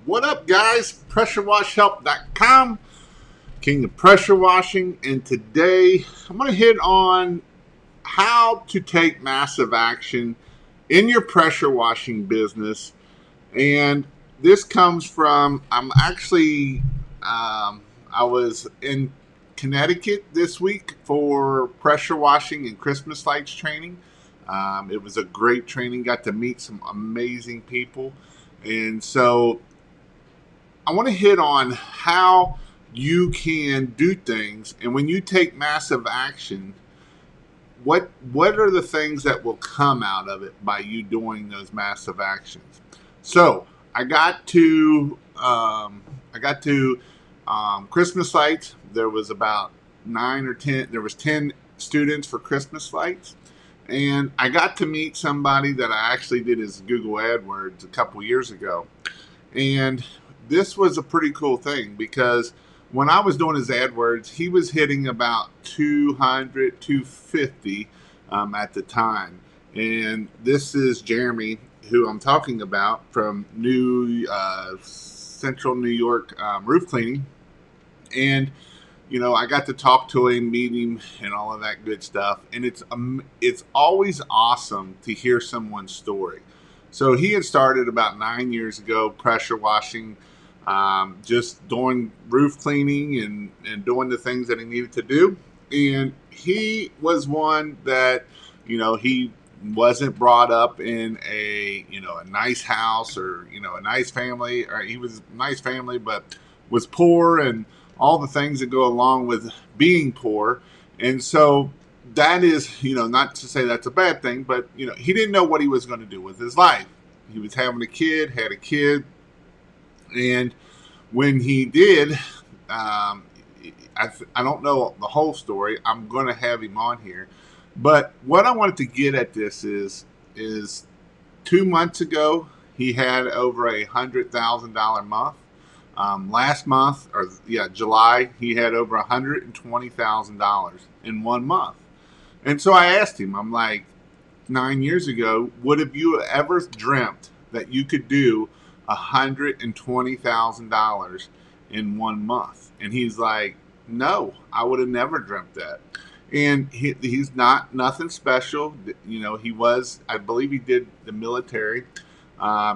What up, guys? PressureWashHelp.com, King of Pressure Washing, and today I'm going to hit on how to take massive action in your pressure washing business. And this comes from, I was in Connecticut this week for pressure washing and Christmas lights training. It was a great training, got to meet some amazing people. And so I want to hit on how you can do things, and when you take massive action, what are the things that will come out of it by you doing those massive actions. So I got to Christmas lights. There was about 9 or 10. There was 10 students for Christmas lights, and I got to meet somebody that I actually did his Google AdWords a couple years ago, and this was a pretty cool thing because when I was doing his AdWords, he was hitting about 200, 250 at the time. And this is Jeremy, who I'm talking about, from Central New York roof cleaning. And, you know, I got to talk to him, meet him, and all of that good stuff. And it's always awesome to hear someone's story. So he had started about 9 years ago, pressure washing, just doing roof cleaning and doing the things that he needed to do. And he was one that, you know, he wasn't brought up in a nice house or, a nice family, or he was a nice family, but was poor and all the things that go along with being poor. And so that is, not to say that's a bad thing, but, he didn't know what he was going to do with his life. He was having had a kid. And when he did, I don't know the whole story. I'm going to have him on here. But what I wanted to get at this is 2 months ago, he had over $100,000 month. Last month, July, he had over $120,000 in 1 month. And so I asked him, I'm like, 9 years ago, would have you ever dreamt that you could do $120,000 in 1 month? And he's like, no, I would have never dreamt that. And he's nothing special. He was, I believe he did the military.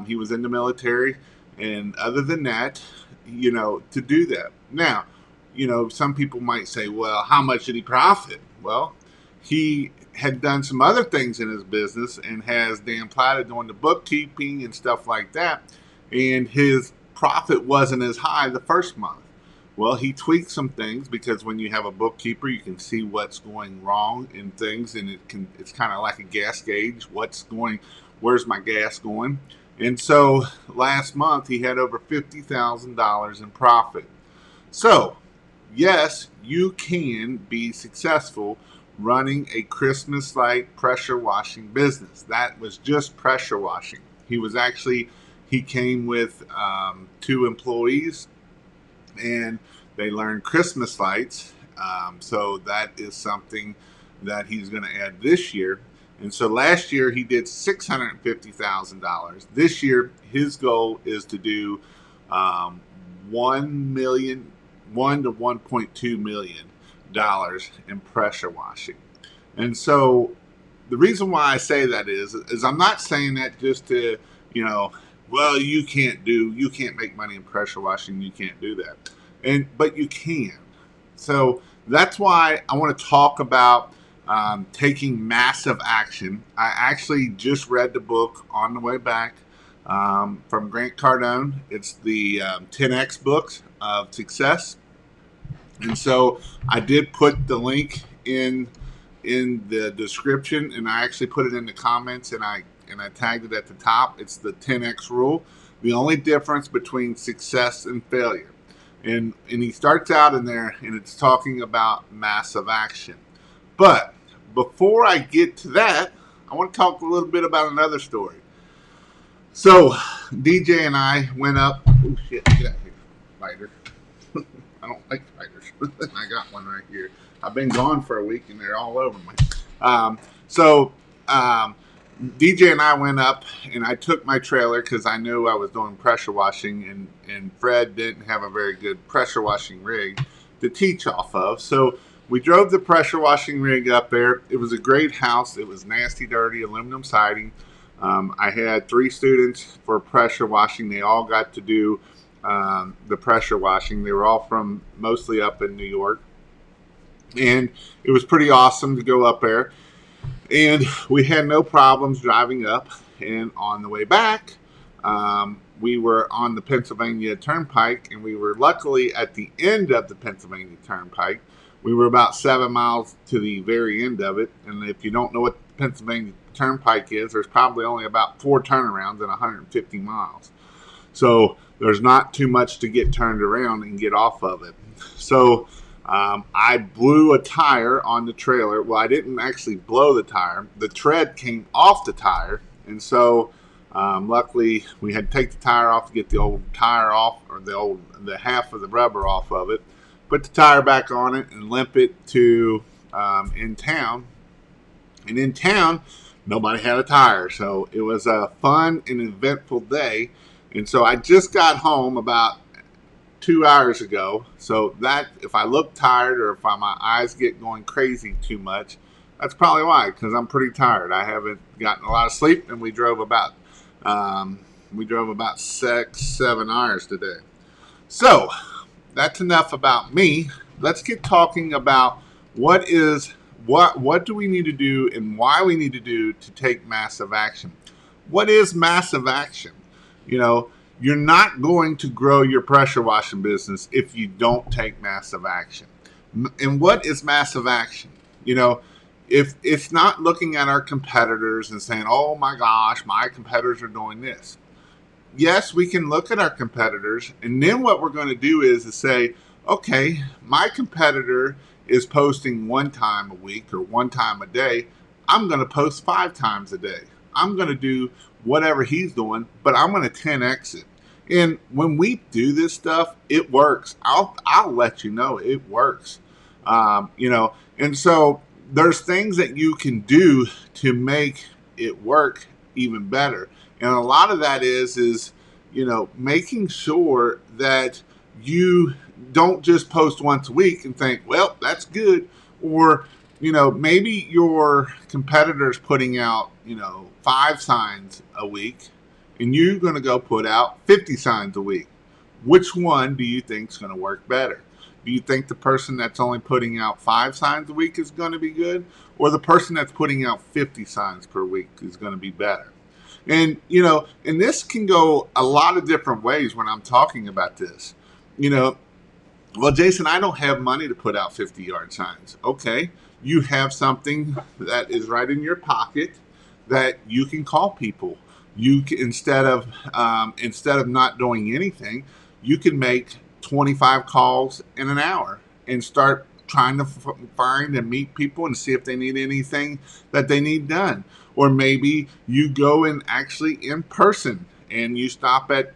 He was in the military. And other than that, to do that. Now, some people might say, well, how much did he profit? Well, he had done some other things in his business and has Dan Plata doing the bookkeeping and stuff like that. And his profit wasn't as high the first month. Well, he tweaked some things because when you have a bookkeeper, you can see what's going wrong in things, and it's kind of like a gas gauge. Where's my gas going? And so last month he had over $50,000 in profit. So yes, you can be successful running a Christmas light pressure washing business. That was just pressure washing. He came with 2 employees, and they learned Christmas lights. So that is something that he's going to add this year. And so last year he did $650,000. This year his goal is to do $1 to $1.2 million in pressure washing. And so the reason why I say that is I'm not saying that just to, well, you can't make money in pressure washing, you can't do that. But you can. So that's why I want to talk about taking massive action. I actually just read the book on the way back from Grant Cardone. It's the 10X books of success. And so I did put the link in the description, and I actually put it in the comments, and I tagged it at the top. It's the 10X rule. The only difference between success and failure. And he starts out in there, and it's talking about massive action. But before I get to that, I want to talk a little bit about another story. So DJ and I went up. Oh shit! Get out here, spider. I don't like spiders. I got one right here. I've been gone for a week, and they're all over me. DJ and I went up, and I took my trailer because I knew I was doing pressure washing, and Fred didn't have a very good pressure washing rig to teach off of. So we drove the pressure washing rig up there. It was a great house. It was nasty, dirty, aluminum siding. I had 3 students for pressure washing. They all got to do the pressure washing. They were all from mostly up in New York. And it was pretty awesome to go up there. And we had no problems driving up. And on the way back, we were on the Pennsylvania Turnpike, and we were luckily at the end of the Pennsylvania Turnpike. We were about 7 miles to the very end of it. And if you don't know what the Pennsylvania Turnpike is, there's probably only about 4 turnarounds in 150 miles. So there's not too much to get turned around and get off of it. So I blew a tire on the trailer. Well, I didn't actually blow the tire. The tread came off the tire. And so luckily we had to take the tire off to get the old tire off, or the half of the rubber off of it. Put the tire back on it and limp it to in town. And in town, nobody had a tire. So it was a fun and eventful day. And so I just got home about 2 hours ago. So that if I look tired, or if my eyes get going crazy too much, that's probably why, because I'm pretty tired. I haven't gotten a lot of sleep, and we drove about 6-7 hours today. So that's enough about me. Let's get talking about what do we need to do and why we need to do to take massive action. What is massive action? You're not going to grow your pressure washing business if you don't take massive action. And what is massive action? If it's not looking at our competitors and saying, oh my gosh, my competitors are doing this. Yes, we can look at our competitors, and then what we're going to do is say, okay, my competitor is posting 1 time a week or 1 time a day. I'm going to post 5 times a day. I'm going to do whatever he's doing, but I'm going to 10x it. And when we do this stuff, it works. I'll let you know it works. And so there's things that you can do to make it work even better. And a lot of that is making sure that you don't just post once a week and think, well, that's good. Or, maybe your competitor's putting out, 5 signs a week, and you're going to go put out 50 signs a week. Which one do you think is going to work better? Do you think the person that's only putting out 5 signs a week is going to be good? Or the person that's putting out 50 signs per week is going to be better? And, and this can go a lot of different ways when I'm talking about this. Well, Jason, I don't have money to put out 50-yard signs. Okay, you have something that is right in your pocket that you can call people. You can, instead of not doing anything, you can make 25 calls in an hour and start trying to find and meet people and see if they need anything that they need done. Or maybe you go and actually in person and you stop at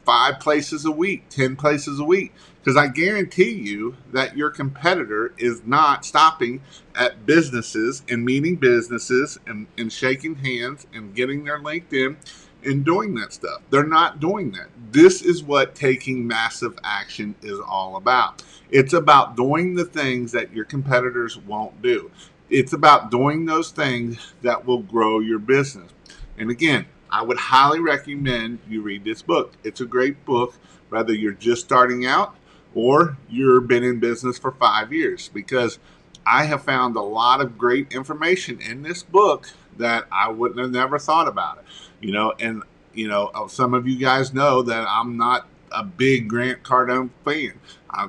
5 places a week, 10 places a week. Because I guarantee you that your competitor is not stopping at businesses and meeting businesses and shaking hands and getting their LinkedIn and doing that stuff. They're not doing that. This is what taking massive action is all about. It's about doing the things that your competitors won't do. It's about doing those things that will grow your business. And again, I would highly recommend you read this book. It's a great book, whether you're just starting out or you've been in business for 5 years, because I have found a lot of great information in this book that I wouldn't have never thought about it. Some of you guys know that I'm not a big Grant Cardone fan.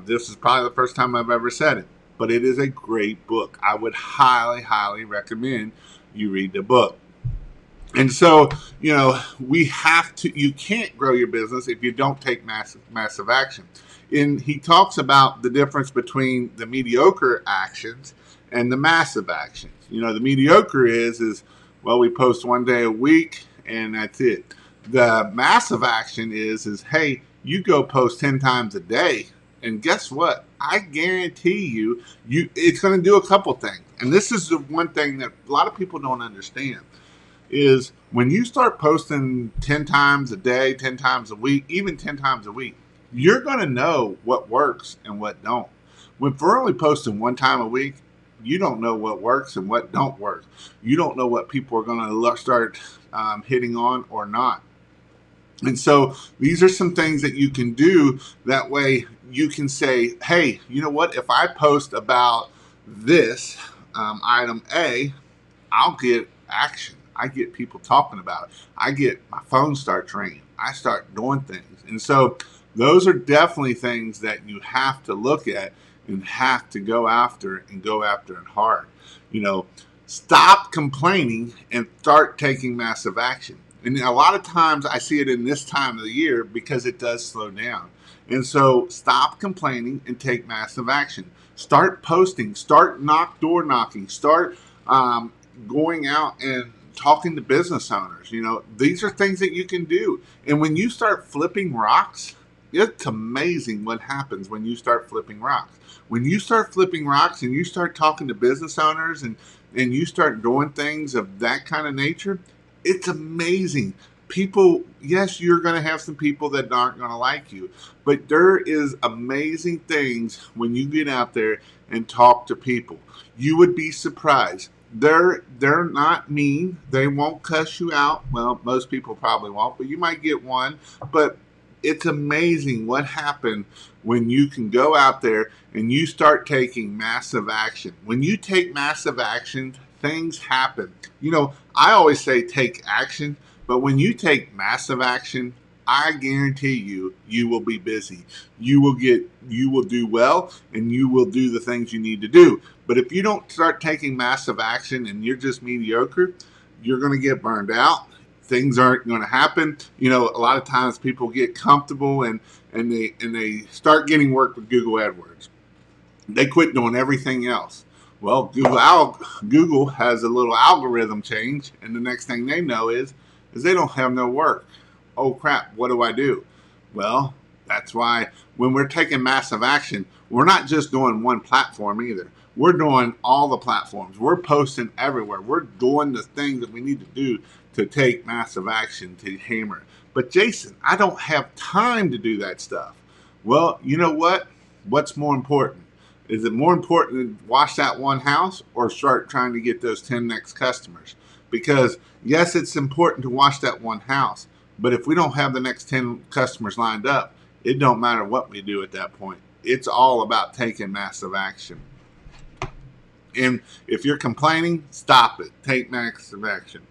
This is probably the first time I've ever said it, but it is a great book. I would highly, highly recommend you read the book. And so, you can't grow your business if you don't take massive action. And he talks about the difference between the mediocre actions and the massive actions. The mediocre is, well, we post 1 day a week and that's it. The massive action is, hey, you go post 10 times a day. And guess what? I guarantee you it's going to do a couple things. And this is the one thing that a lot of people don't understand is when you start posting 10 times a day, 10 times a week, even 10 times a week, you're going to know what works and what don't. When we're only posting one time a week, you don't know what works and what don't work. You don't know what people are going to start hitting on or not. And so these are some things that you can do. That way you can say, hey, you know what? If I post about this item A, I'll get action. I get people talking about it. I get my phone starts ringing. I start doing things. And so those are definitely things that you have to look at and have to go after and go after it hard. Stop complaining and start taking massive action. And a lot of times I see it in this time of the year because it does slow down. And so stop complaining and take massive action. Start posting, start door knocking, start going out and talking to business owners. These are things that you can do. And when you start flipping rocks, it's amazing what happens when you start flipping rocks. When you start flipping rocks and you start talking to business owners and you start doing things of that kind of nature, it's amazing. People, yes, you're going to have some people that aren't going to like you, but there is amazing things when you get out there and talk to people. You would be surprised. They're not mean. They won't cuss you out. Well, most people probably won't, but you might get one. But it's amazing what happened when you can go out there and you start taking massive action. When you take massive action, things happen. I always say take action, but when you take massive action, I guarantee you will be busy. You will do well, and you will do the things you need to do. But if you don't start taking massive action and you're just mediocre, you're going to get burned out. Things aren't going to happen. A lot of times people get comfortable and they start getting work with Google AdWords. They quit doing everything else. Well, Google has a little algorithm change, and the next thing they know is they don't have no work. Oh crap, what do I do? Well, that's why when we're taking massive action, we're not just doing one platform either. We're doing all the platforms. We're posting everywhere. We're doing the things that we need to do to take massive action to hammer. But Jason, I don't have time to do that stuff. Well, you know what? What's more important? Is it more important to wash that one house or start trying to get those 10 next customers? Because yes, it's important to wash that one house, but if we don't have the next 10 customers lined up, it don't matter what we do at that point. It's all about taking massive action. And if you're complaining, stop it. Take massive action.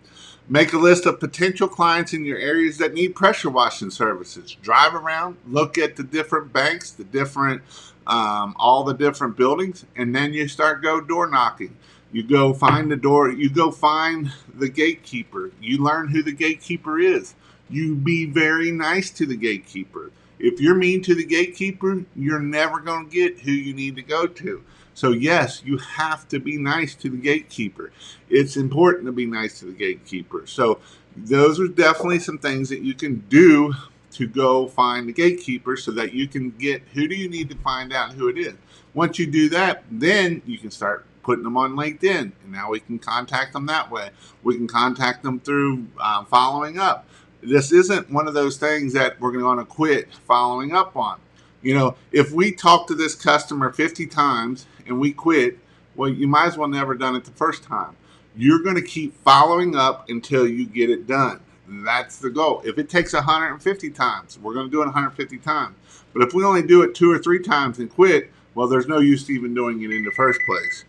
Make a list of potential clients in your areas that need pressure washing services. Drive around, look at the different banks, the different, all the different buildings, and then you start door knocking. You go find the door. You go find the gatekeeper. You learn who the gatekeeper is. You be very nice to the gatekeeper. If you're mean to the gatekeeper, you're never going to get who you need to go to. So yes, you have to be nice to the gatekeeper. It's important to be nice to the gatekeeper. So those are definitely some things that you can do to go find the gatekeeper so that you can get who do you need to find out who it is. Once you do that, then you can start putting them on LinkedIn, and now we can contact them that way. We can contact them through following up. This isn't one of those things that we're going to quit following up on. If we talk to this customer 50 times and we quit, well, you might as well never done it the first time. You're going to keep following up until you get it done. That's the goal. If it takes 150 times, we're going to do it 150 times. But if we only do it 2 or 3 times and quit, well, there's no use even doing it in the first place.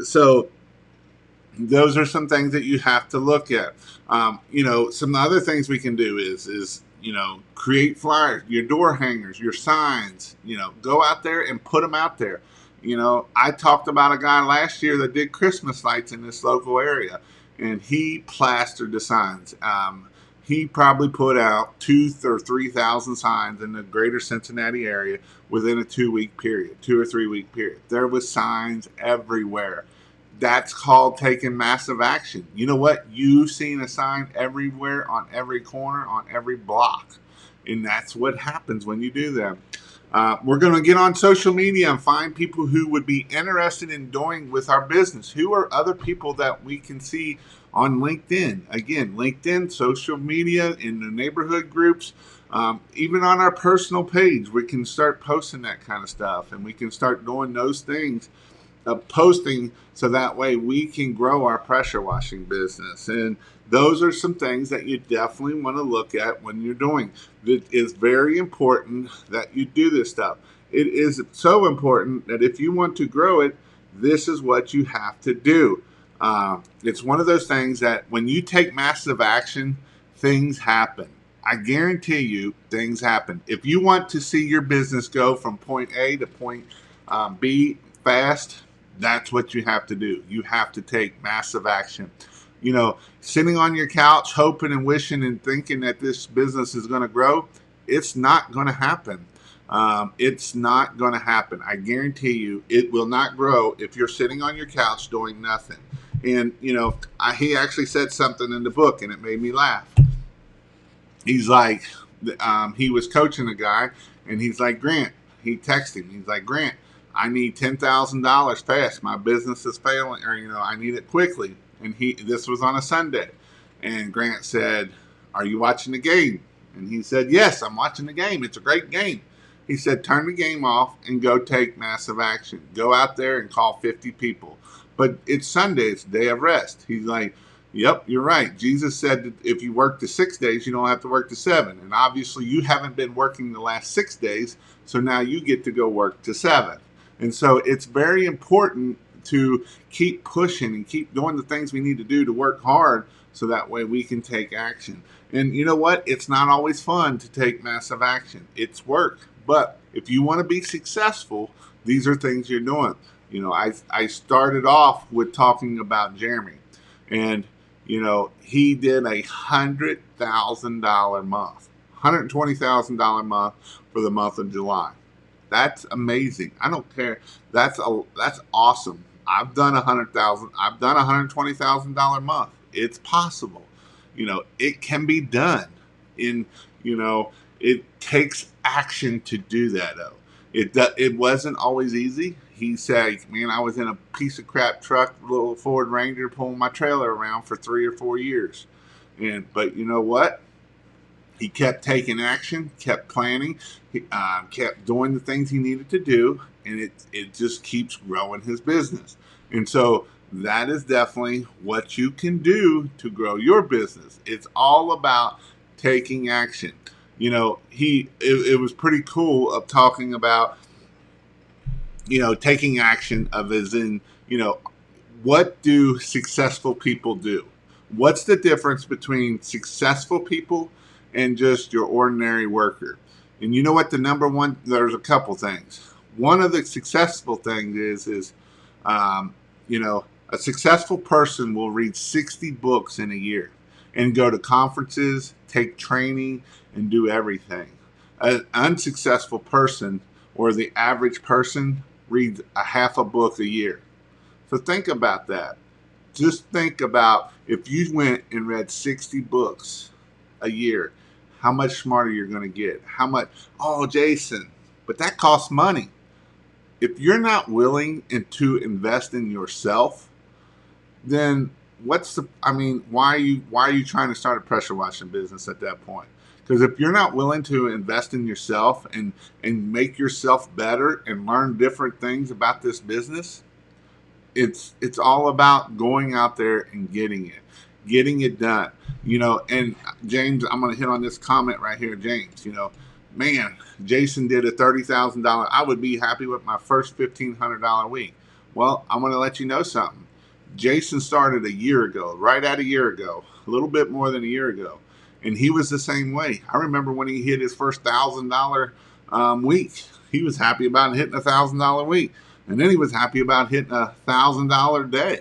So those are some things that you have to look at. Some other things we can do is create flyers, your door hangers, your signs. Go out there and put them out there. I talked about a guy last year that did Christmas lights in this local area, and he plastered the signs. He probably put out 2,000 or 3,000 signs in the greater Cincinnati area within a 2-week period, 2 or 3 week period. There was signs everywhere. That's called taking massive action. You know what? You've seen a sign everywhere, on every corner, on every block. And that's what happens when you do that. We're going to get on social media and find people who would be interested in doing with our business. Who are other people that we can see on LinkedIn? Again, LinkedIn, social media, in the neighborhood groups, even on our personal page, we can start posting that kind of stuff, and we can start doing those things, posting, so that way we can grow our pressure washing business. And those are some things that you definitely want to look at when you're doing. It is very important that you do this stuff. It is so important that if you want to grow it, this is what you have to do. It's one of those things that when you take massive action, things happen. I guarantee you, things happen. If you want to see your business go from point A to point B fast, that's what you have to do. You have to take massive action. Sitting on your couch, hoping and wishing and thinking that this business is going to grow, it's not going to happen. It's not going to happen. I guarantee you, it will not grow if you're sitting on your couch doing nothing. And, he actually said something in the book, and it made me laugh. He's like, he was coaching a guy, and he's like, Grant, he texted him. He's like, Grant, I need $10,000 fast. My business is failing, or, I need it quickly. And this was on a Sunday. And Grant said, are you watching the game? And he said, yes, I'm watching the game. It's a great game. He said, turn the game off and go take massive action. Go out there and call 50 people. But it's Sunday. It's a day of rest. He's like, yep, you're right. Jesus said that if you work the 6 days, you don't have to work the 7. And obviously you haven't been working the last 6 days, so now you get to go work the 7. And so it's very important to keep pushing and keep doing the things we need to do to work hard, so that way we can take action. And you know what? It's not always fun to take massive action. It's work. But if you want to be successful, these are things you're doing. I started off with talking about Jeremy. And, he did $100,000 month, $120,000 month for the month of July. That's amazing. I don't care. That's awesome. I've done $100,000. I've done $120,000 month. It's possible. It can be done. It takes action to do that, though. It wasn't always easy. He said, man, I was in a piece of crap truck, little Ford Ranger, pulling my trailer around for 3 or 4 years. But you know what? He kept taking action, kept planning, kept doing the things he needed to do, and it just keeps growing his business. And so that is definitely what you can do to grow your business. It's all about taking action. It was pretty cool of talking about, taking action of as in, what do successful people do? What's the difference between successful people and just your ordinary worker? And you know what the number one, there's a couple things. One of the successful things is a successful person will read 60 books in a year and go to conferences, take training, and do everything. An unsuccessful person, or the average person, reads a half a book a year. So think about that. Just think about if you went and read 60 books a year, how much smarter you're going to get. How much, oh, Jason, but that costs money. If you're not willing to invest in yourself, then why are you trying to start a pressure washing business at that point? Because if you're not willing to invest in yourself and make yourself better and learn different things about this business, it's all about going out there and getting it done. And James, I'm going to hit on this comment right here, James. Man, Jason did a $30,000. I would be happy with my first $1,500 week. Well, I'm going to let you know something. Jason started a year ago, right at a year ago, a little bit more than a year ago. And he was the same way. I remember when he hit his first $1,000 week, he was happy about hitting a $1,000 week. And then he was happy about hitting a $1,000 day,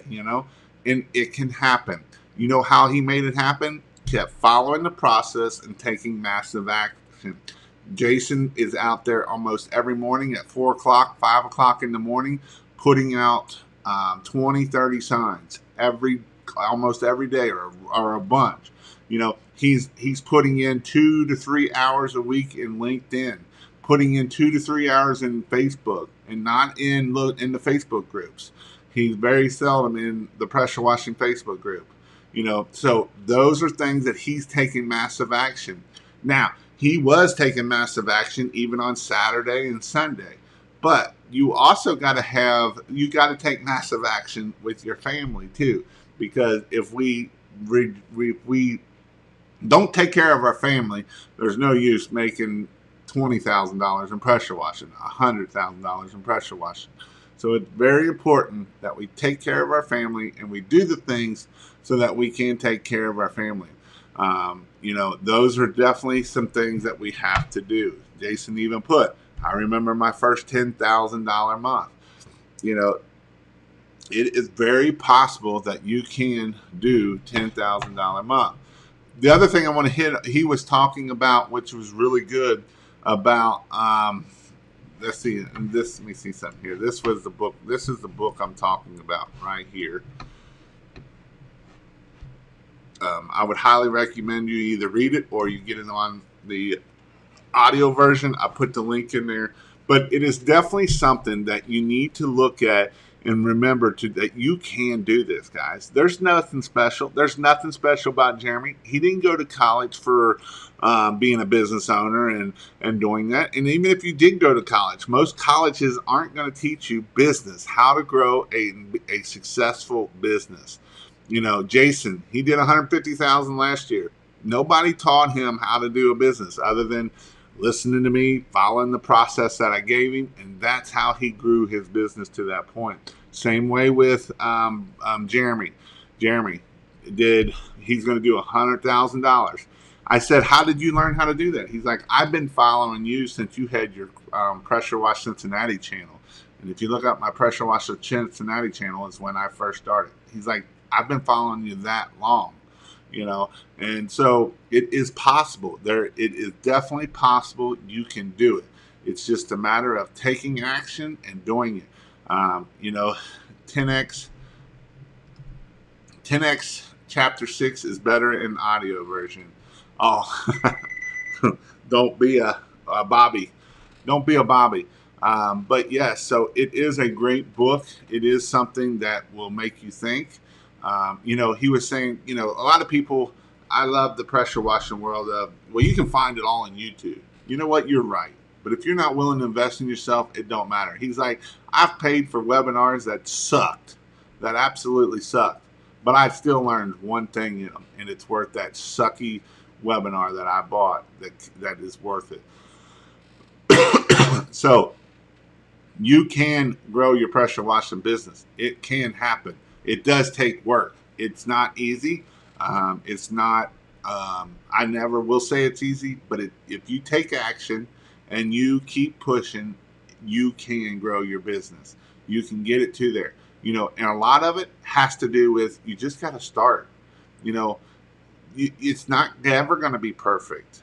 and it can happen. You know how he made it happen? Kept following the process and taking massive action. Jason is out there almost every morning at 4 o'clock, 5 o'clock in the morning, putting out 20, 30 signs almost every day, or a bunch. He's putting in 2 to 3 hours a week in LinkedIn, putting in 2 to 3 hours in Facebook and not in the Facebook groups. He's very seldom in the pressure washing Facebook group. So those are things that he's taking massive action. Now, he was taking massive action even on Saturday and Sunday. But you also got to take massive action with your family too, because if we don't take care of our family, there's no use making $20,000 in pressure washing, $100,000 in pressure washing. So it's very important that we take care of our family and we do the things so that we can take care of our family. Those are definitely some things that we have to do. Jason even put, I remember my first $10,000 month. It is very possible that you can do $10,000 a month. The other thing I want to hit, he was talking about, which was really good, about let's see, let me see something here. This was the book. This is the book I'm talking about right here. I would highly recommend you either read it or you get it on the audio version. I put the link in there, but it is definitely something that you need to look at and remember that you can do this, guys. There's nothing special. There's nothing special about Jeremy. He didn't go to college for being a business owner and doing that. And even if you did go to college, most colleges aren't going to teach you business, how to grow a successful business. Jason, he did $150,000 last year. Nobody taught him how to do a business other than listening to me, following the process that I gave him, and that's how he grew his business to that point. Same way with Jeremy. Jeremy he's going to do $100,000. I said, how did you learn how to do that? He's like, I've been following you since you had your Pressure Wash Cincinnati channel. And if you look up my Pressure Wash Cincinnati channel, is when I first started. He's like, I've been following you that long. And so it is possible. It is definitely possible. You can do it. It's just a matter of taking action and doing it. 10x chapter 6 is better in audio version. Oh, don't be a Bobby. Don't be a Bobby. But yes, so it is a great book. It is something that will make you think. He was saying, a lot of people, I love the pressure washing world of, well, you can find it all on YouTube. You know what? You're right. But if you're not willing to invest in yourself, it don't matter. He's like, I've paid for webinars that sucked, that absolutely sucked. But I've still learned one thing in them, and it's worth that sucky webinar that I bought that is worth it. So you can grow your pressure washing business. It can happen. It does take work. It's not easy. It's not, I never will say it's easy, but if you take action and you keep pushing, you can grow your business. You can get it to there. And a lot of it has to do with, you just got to start. It's not ever going to be perfect.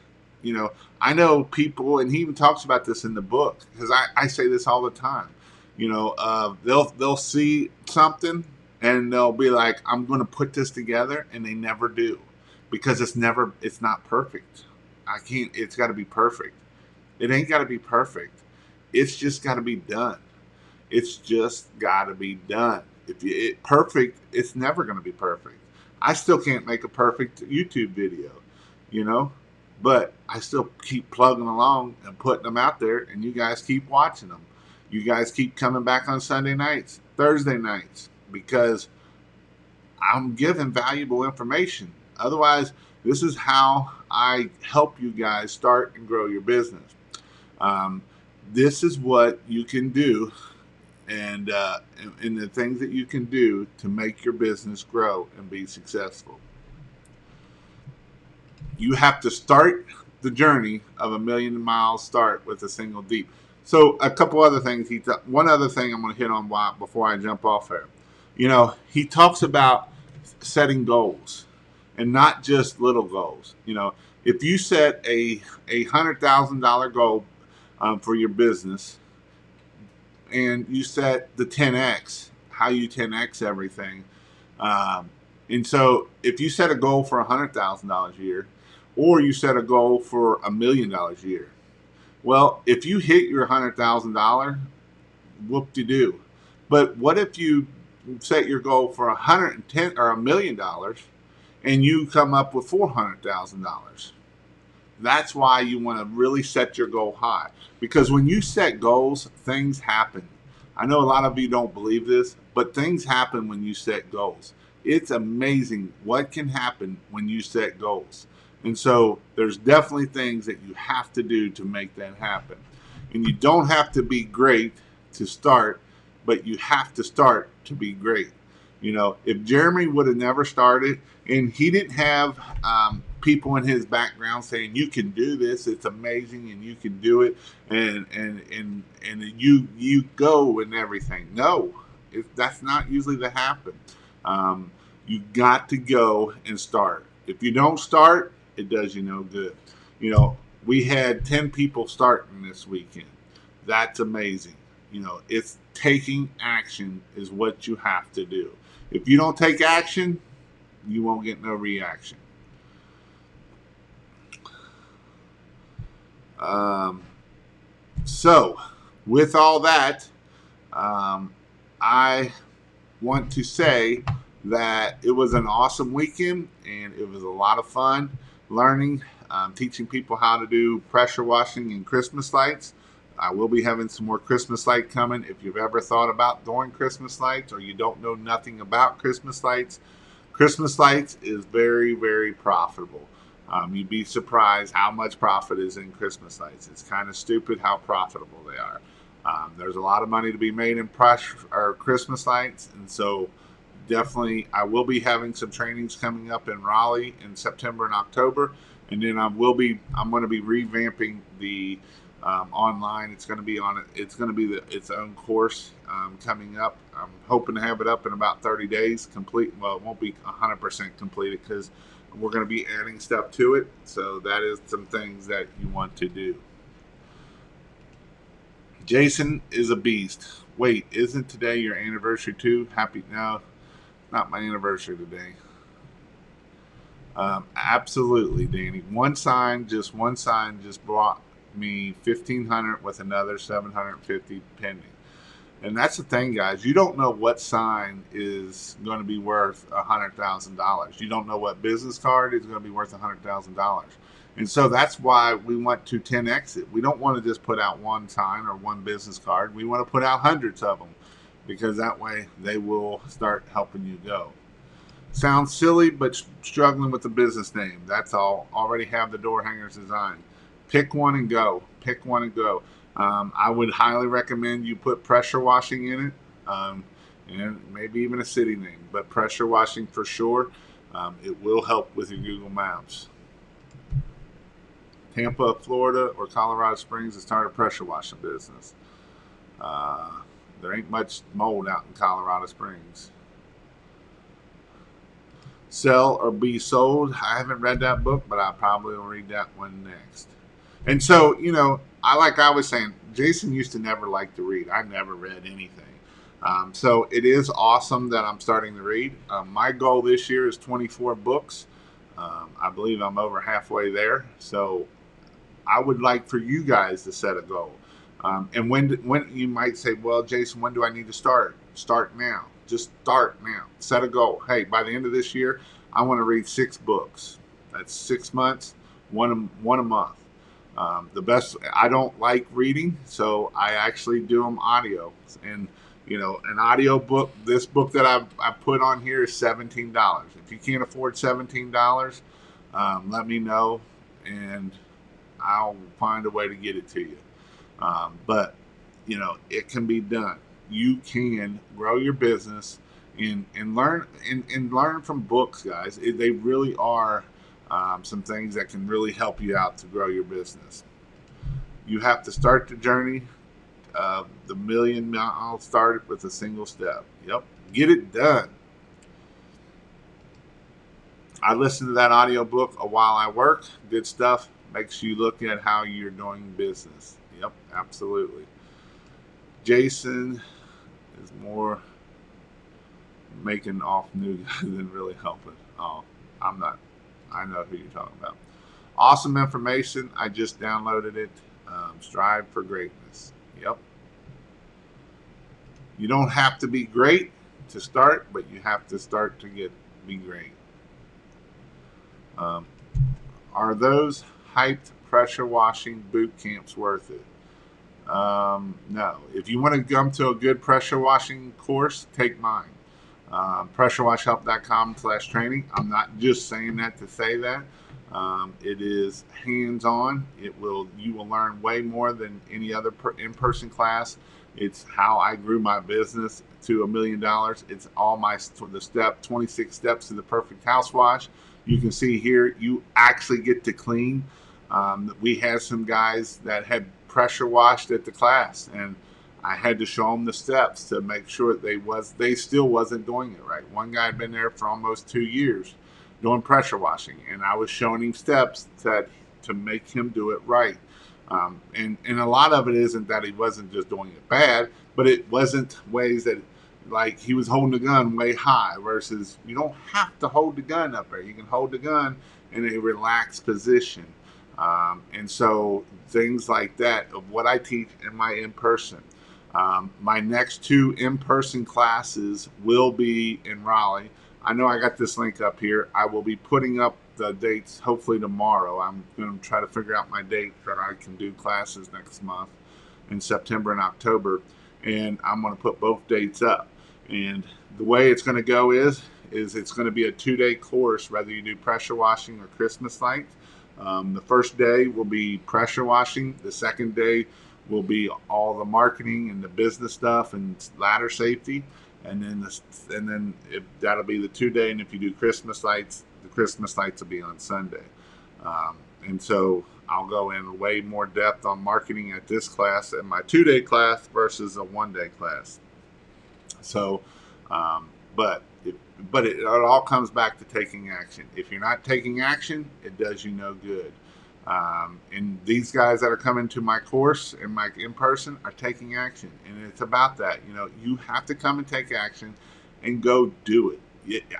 I know people, and he even talks about this in the book, because I say this all the time. They'll see something and they'll be like, I'm going to put this together, and they never do, because it's not perfect. It's got to be perfect. It ain't got to be perfect. It's just got to be done. It's just got to be done. Perfect, it's never going to be perfect. I still can't make a perfect YouTube video, but I still keep plugging along and putting them out there, and you guys keep watching them. You guys keep coming back on Sunday nights, Thursday nights, because I'm giving valuable information. Otherwise, this is how I help you guys start and grow your business. This is what you can do, and the things that you can do to make your business grow and be successful. You have to start the journey of a million miles start with a single deep. So a couple other things. One other thing I'm going to hit on before I jump off here. He talks about setting goals and not just little goals. If you set a $100,000 goal for your business, and you set the 10x, how you 10x everything. And so if you set a goal for $100,000 a year, or you set a goal for $1 million a year, Well, if you hit your $100,000, whoop-de-doo. But what if you set your goal for 110 or $1 million and you come up with $400,000? That's why you want to really set your goal high. Because when you set goals, things happen. I know a lot of you don't believe this, but things happen when you set goals. It's amazing what can happen when you set goals. And so there's definitely things that you have to do to make that happen. And you don't have to be great to start, but you have to start to be great. You know, if Jeremy would have never started and he didn't have people in his background saying you can do this, it's amazing, and you can do it, and you go and everything. No, that's not usually the happen. You got to go and start. If you don't start, it does you no good. You know, we had 10 people starting this weekend. That's amazing. You know, it's taking action is what you have to do. If you don't take action, you won't get no reaction. So, with all that, I want to say that it was an awesome weekend and it was a lot of fun learning, teaching people how to do pressure washing and Christmas lights. I will be having some more Christmas light coming. If you've ever thought about doing Christmas lights or you don't know nothing about Christmas lights is very, very profitable. You'd be surprised how much profit is in Christmas lights. It's kind of stupid how profitable they are. There's a lot of money to be made in Christmas lights, and so definitely I will be having some trainings coming up in Raleigh in September and October, and then I'm going to be revamping the online. It's going to be its own course coming up. I'm hoping to have it up in about 30 days complete. Well, it won't be 100% completed because we're going to be adding stuff to it. So that is some things that you want to do. Jason is a beast. Wait, isn't today your anniversary too? No, not my anniversary today. Absolutely, Danny. One sign just brought me 1,500 with another 750 pending. And that's the thing, guys. You don't know what sign is going to be worth $100,000. You don't know what business card is going to be worth $100,000. And so that's why we want to 10x it. We don't want to just put out one sign or one business card. We want to put out hundreds of them because that way they will start helping you go. Sounds silly, but struggling with the business name. That's all. Already have the door hangers designed. Pick one and go. Pick one and go. I would highly recommend you put pressure washing in it, and maybe even a city name, but pressure washing for sure. It will help with your Google Maps. Tampa, Florida, or Colorado Springs to start a pressure washing business. There ain't much mold out in Colorado Springs. Sell or Be Sold. I haven't read that book, but I probably will read that one next. And so, you know, I was saying, Jason used to never like to read. I never read anything. So it is awesome that I'm starting to read. My goal this year is 24 books. I believe I'm over halfway there. So I would like for you guys to set a goal. And when you might say, well, Jason, when do I need to start? Start now. Just start now. Set a goal. Hey, by the end of this year, I want to read 6 books. That's 6 months, one a month. I don't like reading, so I actually do them audio. And, you know, an audio book, this book that I put on here is $17. If you can't afford $17, let me know, and I'll find a way to get it to you. But, you know, it can be done. You can grow your business and learn from books, guys. They really are some things that can really help you out to grow your business. You have to start the journey. The million mile started with a single step. Yep. Get it done. I listen to that audiobook while I work. Good stuff. Makes you look at how you're doing business. Yep, absolutely. Jason is more making off new guys than really helping. Oh, I'm not. I know who you're talking about. Awesome information. I just downloaded it. Strive for greatness. Yep. You don't have to be great to start, but you have to start to be great. Um, are those hyped pressure washing boot camps worth it? No. If you want to come to a good pressure washing course, take mine. Pressurewashhelp.com/training. I'm not just saying that to say that. It is hands-on. You will learn way more than any other in-person class. It's how I grew my business to $1 million. It's all the 26 steps to the perfect house wash. You can see here, you actually get to clean. We had some guys that had pressure washed at the class, and I had to show them the steps to make sure they still wasn't doing it right. One guy had been there for almost 2 years doing pressure washing, and I was showing him steps to make him do it right. And a lot of it isn't that he wasn't just doing it bad, but it wasn't ways that, like, he was holding the gun way high, versus you don't have to hold the gun up there. You can hold the gun in a relaxed position. And so things like that of what I teach in my in-person. My next 2 in-person classes will be in Raleigh. I know I got this link up here. I will be putting up the dates hopefully tomorrow. I'm going to try to figure out my date that I can do classes next month in September and October. And I'm going to put both dates up. And the way it's going to go is it's going to be a 2-day course, whether you do pressure washing or Christmas lights. The first day will be pressure washing. The second day will be all the marketing and the business stuff and ladder safety. And then that'll be the 2-day. And if you do Christmas lights, the Christmas lights will be on Sunday. And so I'll go in way more depth on marketing at this class, at my 2-day class versus a 1-day class. So, but it all comes back to taking action. If you're not taking action, it does you no good. And these guys that are coming to my course and my in-person are taking action. And it's about that. You have to come and take action and go do it.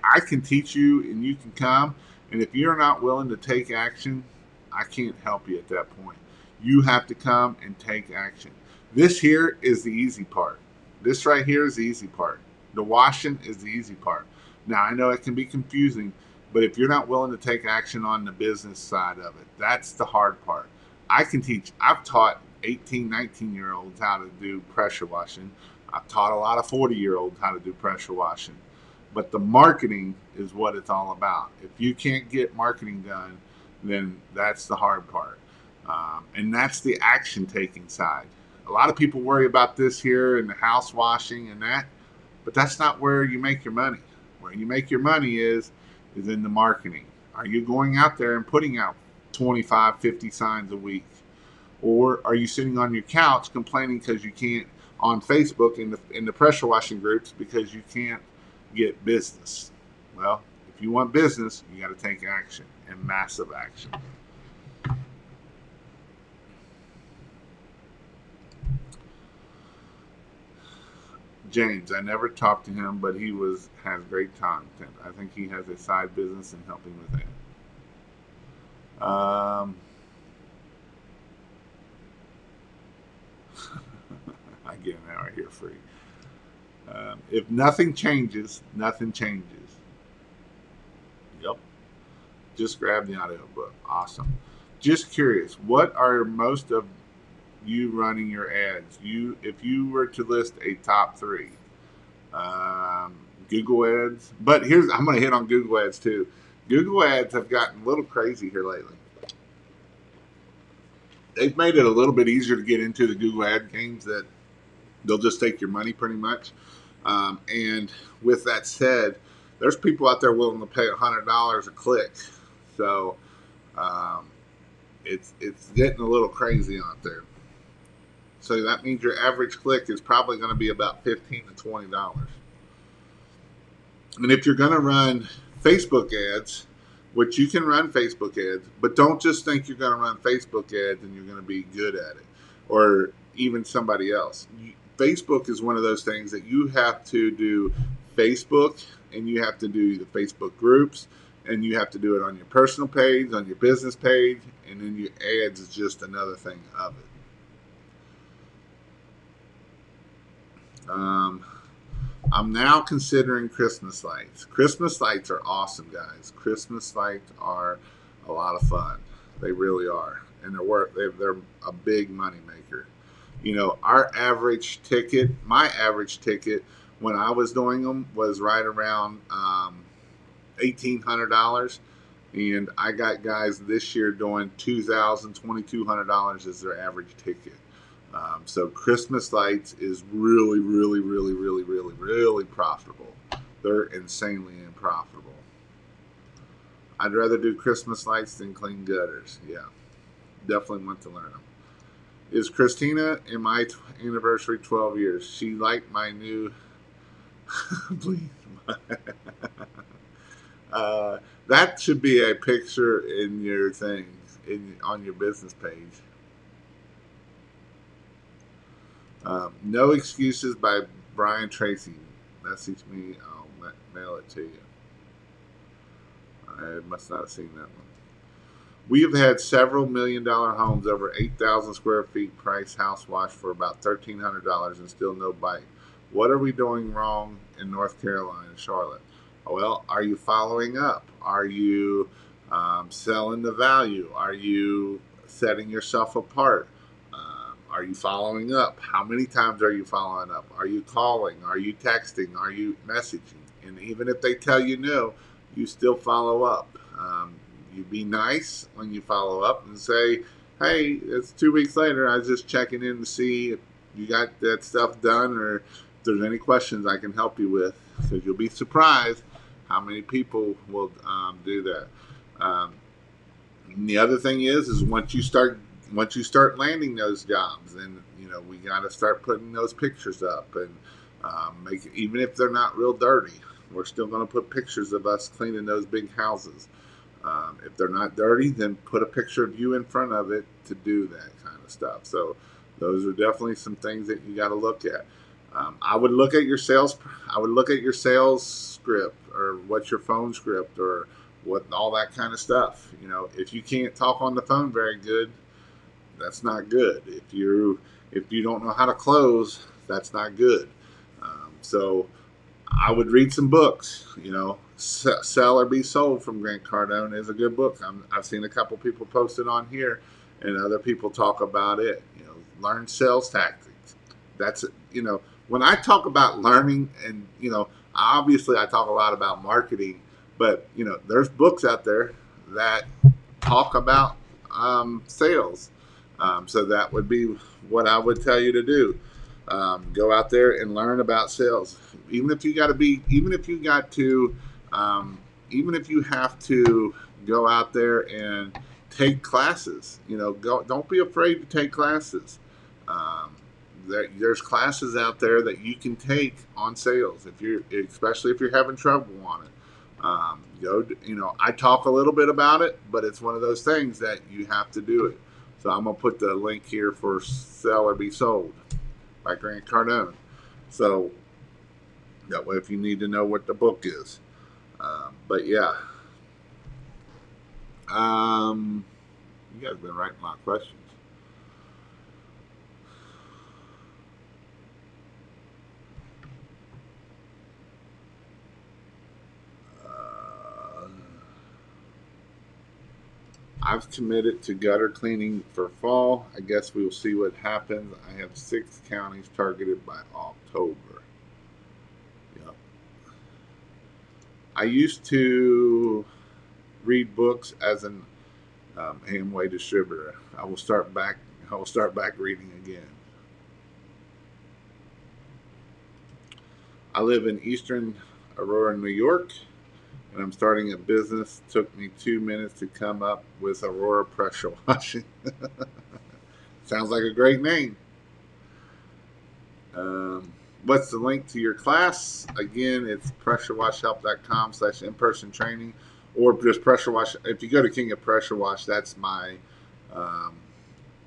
I can teach you and you can come. And if you're not willing to take action, I can't help you at that point. You have to come and take action. This here is the easy part. This right here is the easy part. The washing is the easy part. Now, I know it can be confusing, but if you're not willing to take action on the business side of it, that's the hard part. I've taught 18, 19-year-olds how to do pressure washing. I've taught a lot of 40-year-olds how to do pressure washing. But the marketing is what it's all about. If you can't get marketing done, then that's the hard part. And that's the action-taking side. A lot of people worry about this here and the house washing and that, but that's not where you make your money. Where you make your money is in the marketing. Are you going out there and putting out 25, 50 signs a week? Or are you sitting on your couch complaining because you can't, on Facebook in the pressure washing groups, because you can't get business? Well, if you want business, you got to take action, and massive action. James, I never talked to him, but he has great content. I think he has a side business and helping with that. I get an hour here free. If nothing changes, nothing changes. Yep. Just grab the audio book. Awesome. Just curious, what are most of you running your ads? If you were to list a top 3, Google ads. But I'm going to hit on Google ads too. Google ads have gotten a little crazy here lately. They've made it a little bit easier to get into the Google ad games, that they'll just take your money pretty much. And with that said, there's people out there willing to pay $100 a click. So it's getting a little crazy out there. So that means your average click is probably going to be about $15 to $20. And if you're going to run Facebook ads, which you can run Facebook ads, but don't just think you're going to run Facebook ads and you're going to be good at it, or even somebody else. Facebook is one of those things that you have to do Facebook, and you have to do the Facebook groups, and you have to do it on your personal page, on your business page, and then your ads is just another thing of it. Um, I'm now considering Christmas lights. Christmas lights are awesome, guys. Christmas lights are a lot of fun. They really are, and they're a big money maker. You know, my average ticket when I was doing them was right around $1,800, and I got guys this year doing $2,000, $2,200 as their average ticket. So Christmas lights is really, really, really, really, really, really profitable. They're insanely profitable. I'd rather do Christmas lights than clean gutters. Yeah, definitely want to learn them. Is Christina in my anniversary 12 years? She liked my new, please. uh, that should be a picture in your thing, on your business page. No Excuses by Brian Tracy. Message me, I'll mail it to you. I must not have seen that one. We have had several $1 million homes over 8,000 square feet price house wash for about $1,300 and still no bite. What are we doing wrong in North Carolina and Charlotte? Well, are you following up? Are you selling the value? Are you setting yourself apart? Are you following up? How many times are you following up? Are you calling? Are you texting? Are you messaging? And even if they tell you no, you still follow up. You be nice when you follow up and say, hey, it's 2 weeks later. I was just checking in to see if you got that stuff done or if there's any questions I can help you with. Because you'll be surprised how many people will do that. And the other thing is once you start landing those jobs, then we got to start putting those pictures up and make it, even if they're not real dirty. We're still going to put pictures of us cleaning those big houses. If they're not dirty, then put a picture of you in front of it to do that kind of stuff. So those are definitely some things that you got to look at. I would look at your sales. I would look at your sales script or what's your phone script or what all that kind of stuff. If you can't talk on the phone very good, that's not good. If you don't know how to close, that's not good. So I would read some books. Sell or Be Sold from Grant Cardone is a good book. I've seen a couple people post it on here, and other people talk about it. Learn sales tactics. That's when I talk about learning, and obviously I talk a lot about marketing, but there's books out there that talk about sales. So that would be what I would tell you to do. Go out there and learn about sales. Even if you have to go out there and take classes. Don't be afraid to take classes. There's classes out there that you can take on sales especially if you're having trouble on it. I talk a little bit about it, but it's one of those things that you have to do it. So I'm gonna put the link here for Sell or Be Sold by Grant Cardone. So that way, if you need to know what the book is, but yeah, you guys have been writing a lot of questions. I've committed to gutter cleaning for fall. I guess we'll see what happens. I have 6 counties targeted by October. Yep. I used to read books as an Amway distributor. I will start back reading again. I live in Eastern Aurora, New York, and I'm starting a business. It took me 2 minutes to come up with Aurora Pressure Washing. Sounds like a great name. What's the link to your class? Again, it's pressurewashhelp.com/in-person training, or just Pressure Wash. If you go to King of Pressure Wash, that's my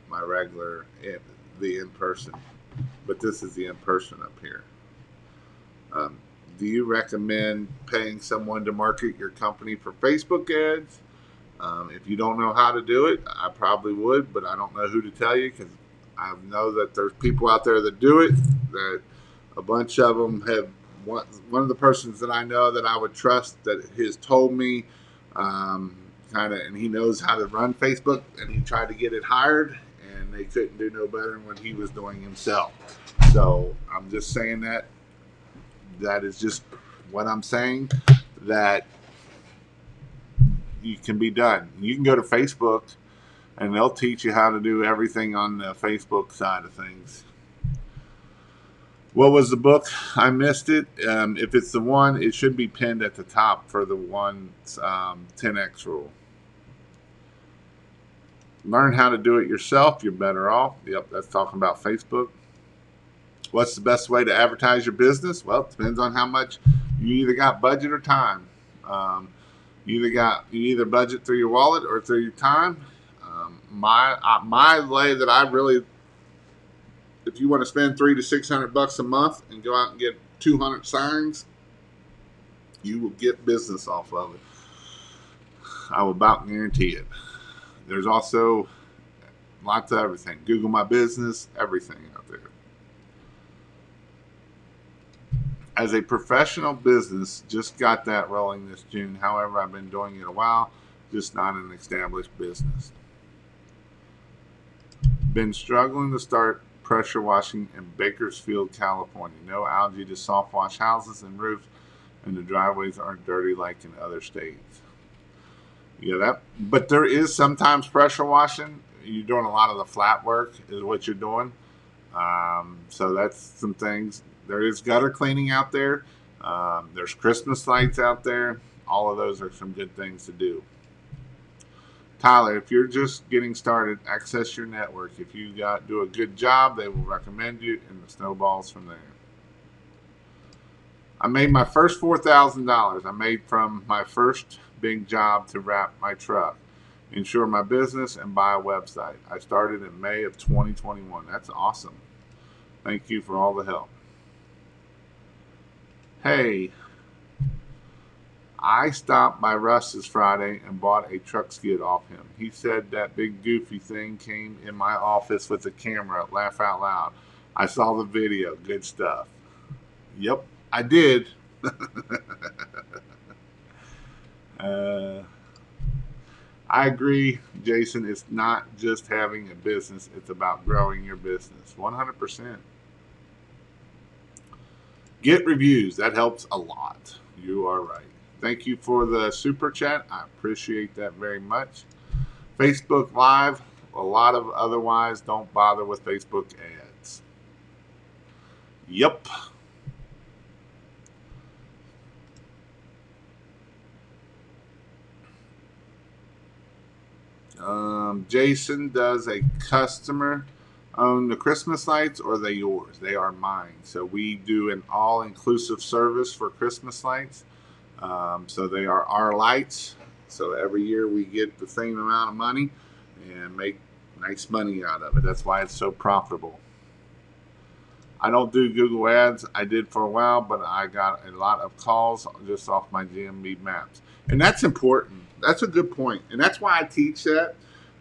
my regular the in-person, but this is the in-person up here. Do you recommend paying someone to market your company for Facebook ads? If you don't know how to do it, I probably would, but I don't know who to tell you because I know that there's people out there that do it that A bunch of them have. One of the persons that I know that I would trust that has told me kind of, and he knows how to run Facebook, and he tried to get it hired, and they couldn't do no better than what he was doing himself. So I'm just saying that is just what I'm saying, that you can be done. You can go to Facebook and they'll teach you how to do everything on the Facebook side of things. What was the book? I missed it. If it's the one, it should be pinned at the top for the one 10x rule. Learn how to do it yourself. You're better off. Yep, that's talking about Facebook. What's the best way to advertise your business? Well, it depends on how much you either got budget or time. You either budget through your wallet or through your time. My way that I really, if you want to spend $300 to $600 a month and go out and get 200 signs, you will get business off of it. I will about guarantee it. There's also lots of everything. Google My Business, everything out there. As a professional business, just got that rolling this June. However, I've been doing it a while, just not an established business. Been struggling to start pressure washing in Bakersfield, California. No algae to soft wash houses and roofs, and the driveways aren't dirty like in other states. Yeah, but there is sometimes pressure washing. You're doing a lot of the flat work is what you're doing. So that's some things. There is gutter cleaning out there. There's Christmas lights out there. All of those are some good things to do. Tyler, if you're just getting started, access your network. If you do a good job, they will recommend you, and the snowballs from there. I made my first $4,000 I made from my first big job to wrap my truck, insure my business, and buy a website. I started in May of 2021. That's awesome. Thank you for all the help. Hey, I stopped by Russ's Friday and bought a truck skid off him. He said that big goofy thing came in my office with a camera. Laugh out loud. I saw the video. Good stuff. Yep, I did. I agree, Jason. It's not just having a business. It's about growing your business. 100%. Get reviews. That helps a lot. You are right. Thank you for the super chat. I appreciate that very much. Facebook Live. A lot of otherwise don't bother with Facebook ads. Yep. Jason, does a customer own the Christmas lights or are they yours? They are mine. So we do an all-inclusive service for Christmas lights. So they are our lights. So every year we get the same amount of money and make nice money out of it. That's why it's so profitable. I don't do Google ads. I did for a while, but I got a lot of calls just off my GMB maps. And that's important. That's a good point. And that's why I teach that.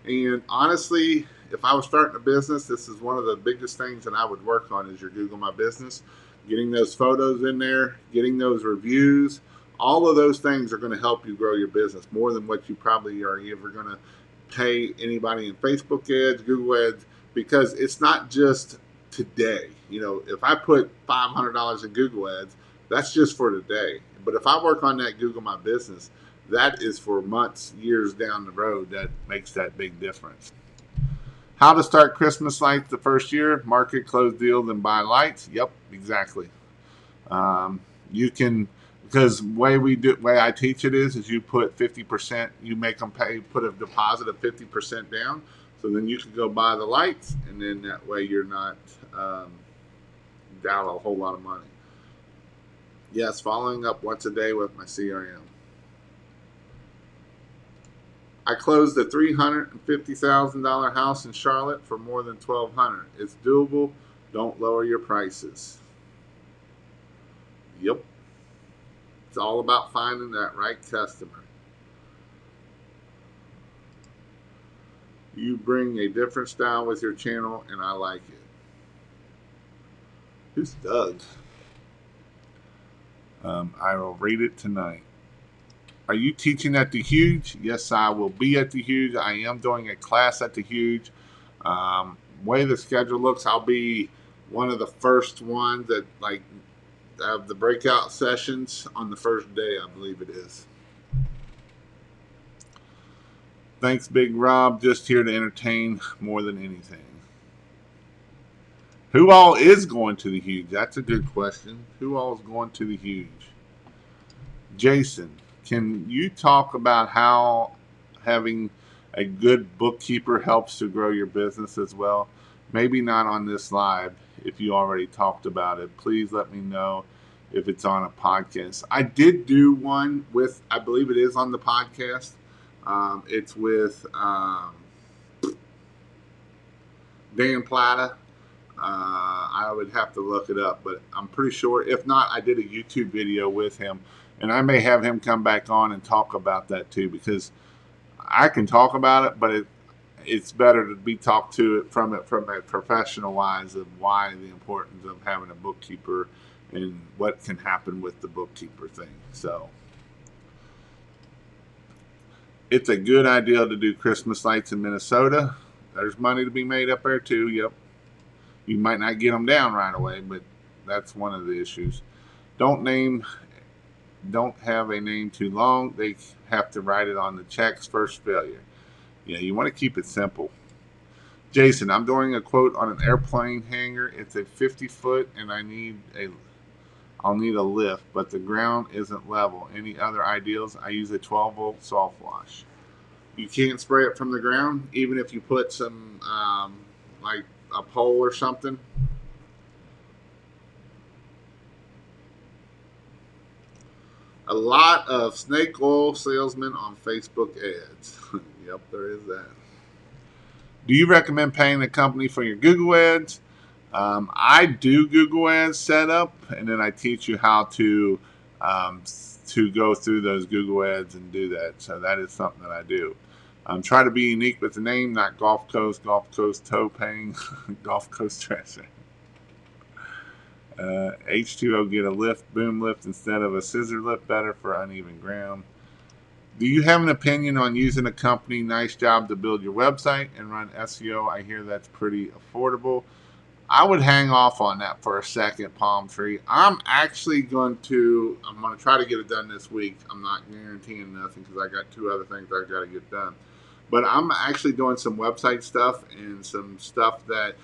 And honestly, if I was starting a business, this is one of the biggest things that I would work on is your Google My Business. Getting those photos in there, getting those reviews, all of those things are going to help you grow your business more than what you probably are ever going to pay anybody in Facebook ads, Google ads, because it's not just today. You know, if I put $500 in Google ads, that's just for today. But if I work on that Google My Business, that is for months, years down the road. That makes that big difference. How to start Christmas lights the first year: market, close deal, then buy lights. Yep, exactly. You can, because way I teach it is you put 50%. You make them put a deposit of 50% down. So then you can go buy the lights, and then that way you're not down a whole lot of money. Yes, following up once a day with my CRM. I closed a $350,000 house in Charlotte for more than $1,200. It's doable. Don't lower your prices. Yep. It's all about finding that right customer. You bring a different style with your channel, and I like it. Who's Doug? I will read it tonight. Are you teaching at the Huge? Yes, I will be at the Huge. I am doing a class at the Huge. Way the schedule looks, I'll be one of the first ones that have the breakout sessions on the first day, I believe it is. Thanks, Big Rob. Just here to entertain more than anything. Who all is going to the Huge? That's a good question. Who all is going to the Huge? Jason, can you talk about how having a good bookkeeper helps to grow your business as well? Maybe not on this live if you already talked about it. Please let me know if it's on a podcast. I did do one with, I believe it is on the podcast. It's with Dan Plata. I would have to look it up, but I'm pretty sure. If not, I did a YouTube video with him, and I may have him come back on and talk about that too, because I can talk about it, but it's better to be talked to it from a professional wise of why the importance of having a bookkeeper and what can happen with the bookkeeper thing. So it's a good idea to do Christmas lights in Minnesota. There's money to be made up there too. Yep. You might not get them down right away, but that's one of the issues. Don't have a name too long. They have to write it on the checks. First failure. Yeah, you want to keep it simple. Jason, I'm doing a quote on an airplane hangar. It's a 50-foot, and I'll need a lift, but the ground isn't level. Any other ideas? I use a 12-volt soft wash. You can't spray it from the ground, even if you put some like a pole or something. A lot of snake oil salesmen on Facebook ads. Yep, there is that. Do you recommend paying the company for your Google ads? I do Google ads setup, and then I teach you how to go through those Google ads and do that. So that is something that I do. Try to be unique with the name, not Gulf Coast toe paying, Gulf Coast Treasure. H2O get a lift, boom lift instead of a scissor lift, better for uneven ground. Do you have an opinion on using a company? Nice job to build your website and run SEO. I hear that's pretty affordable. I would hang off on that for a second, Palm Tree. I'm going to try to get it done this week. I'm not guaranteeing nothing because I got 2 other things I got to get done. But I'm actually doing some website stuff and some stuff that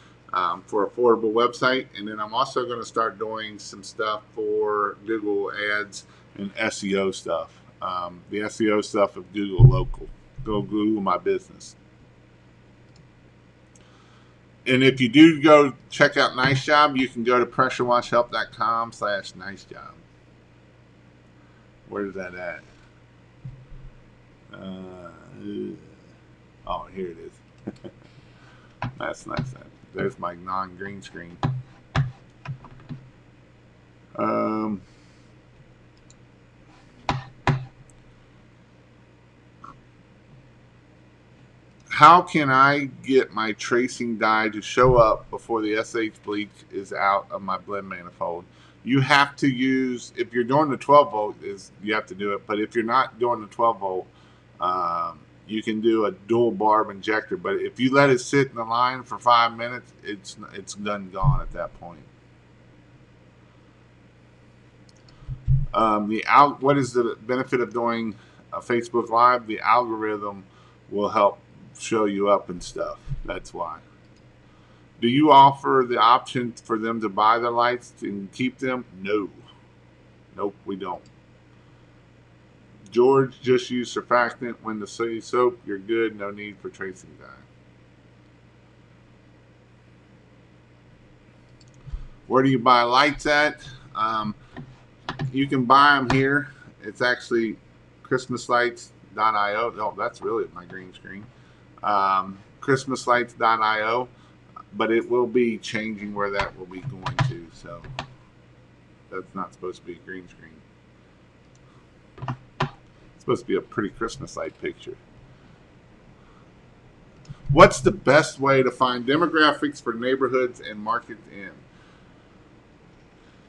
for affordable website. And then I'm also going to start doing some stuff for Google ads and SEO stuff. The SEO stuff of Google Local. Go Google My Business. And if you do go check out Nice Job, you can go to pressurewashhelp.com/nicejob. Where is that at? Oh, here it is. That's nice. There's my non-green screen. How can I get my tracing dye to show up before the SH bleach is out of my blend manifold? You have to use, if you're doing the 12 volt, you have to do it. But if you're not doing the 12 volt, you can do a dual barb injector. But if you let it sit in the line for 5 minutes, it's done gone at that point. What is the benefit of doing a Facebook Live? The algorithm will help show you up and stuff. That's why. Do you offer the option for them to buy the lights and keep them? No. Nope, we don't. George, just use surfactant when the soap. You're good. No need for tracing dye. Where do you buy lights at? You can buy them here. It's actually christmaslights.io. Oh, that's really my green screen. Christmaslights.io, but it will be changing where that will be going to, so that's not supposed to be a green screen. It's supposed to be a pretty Christmas light picture. What's the best way to find demographics for neighborhoods and markets in?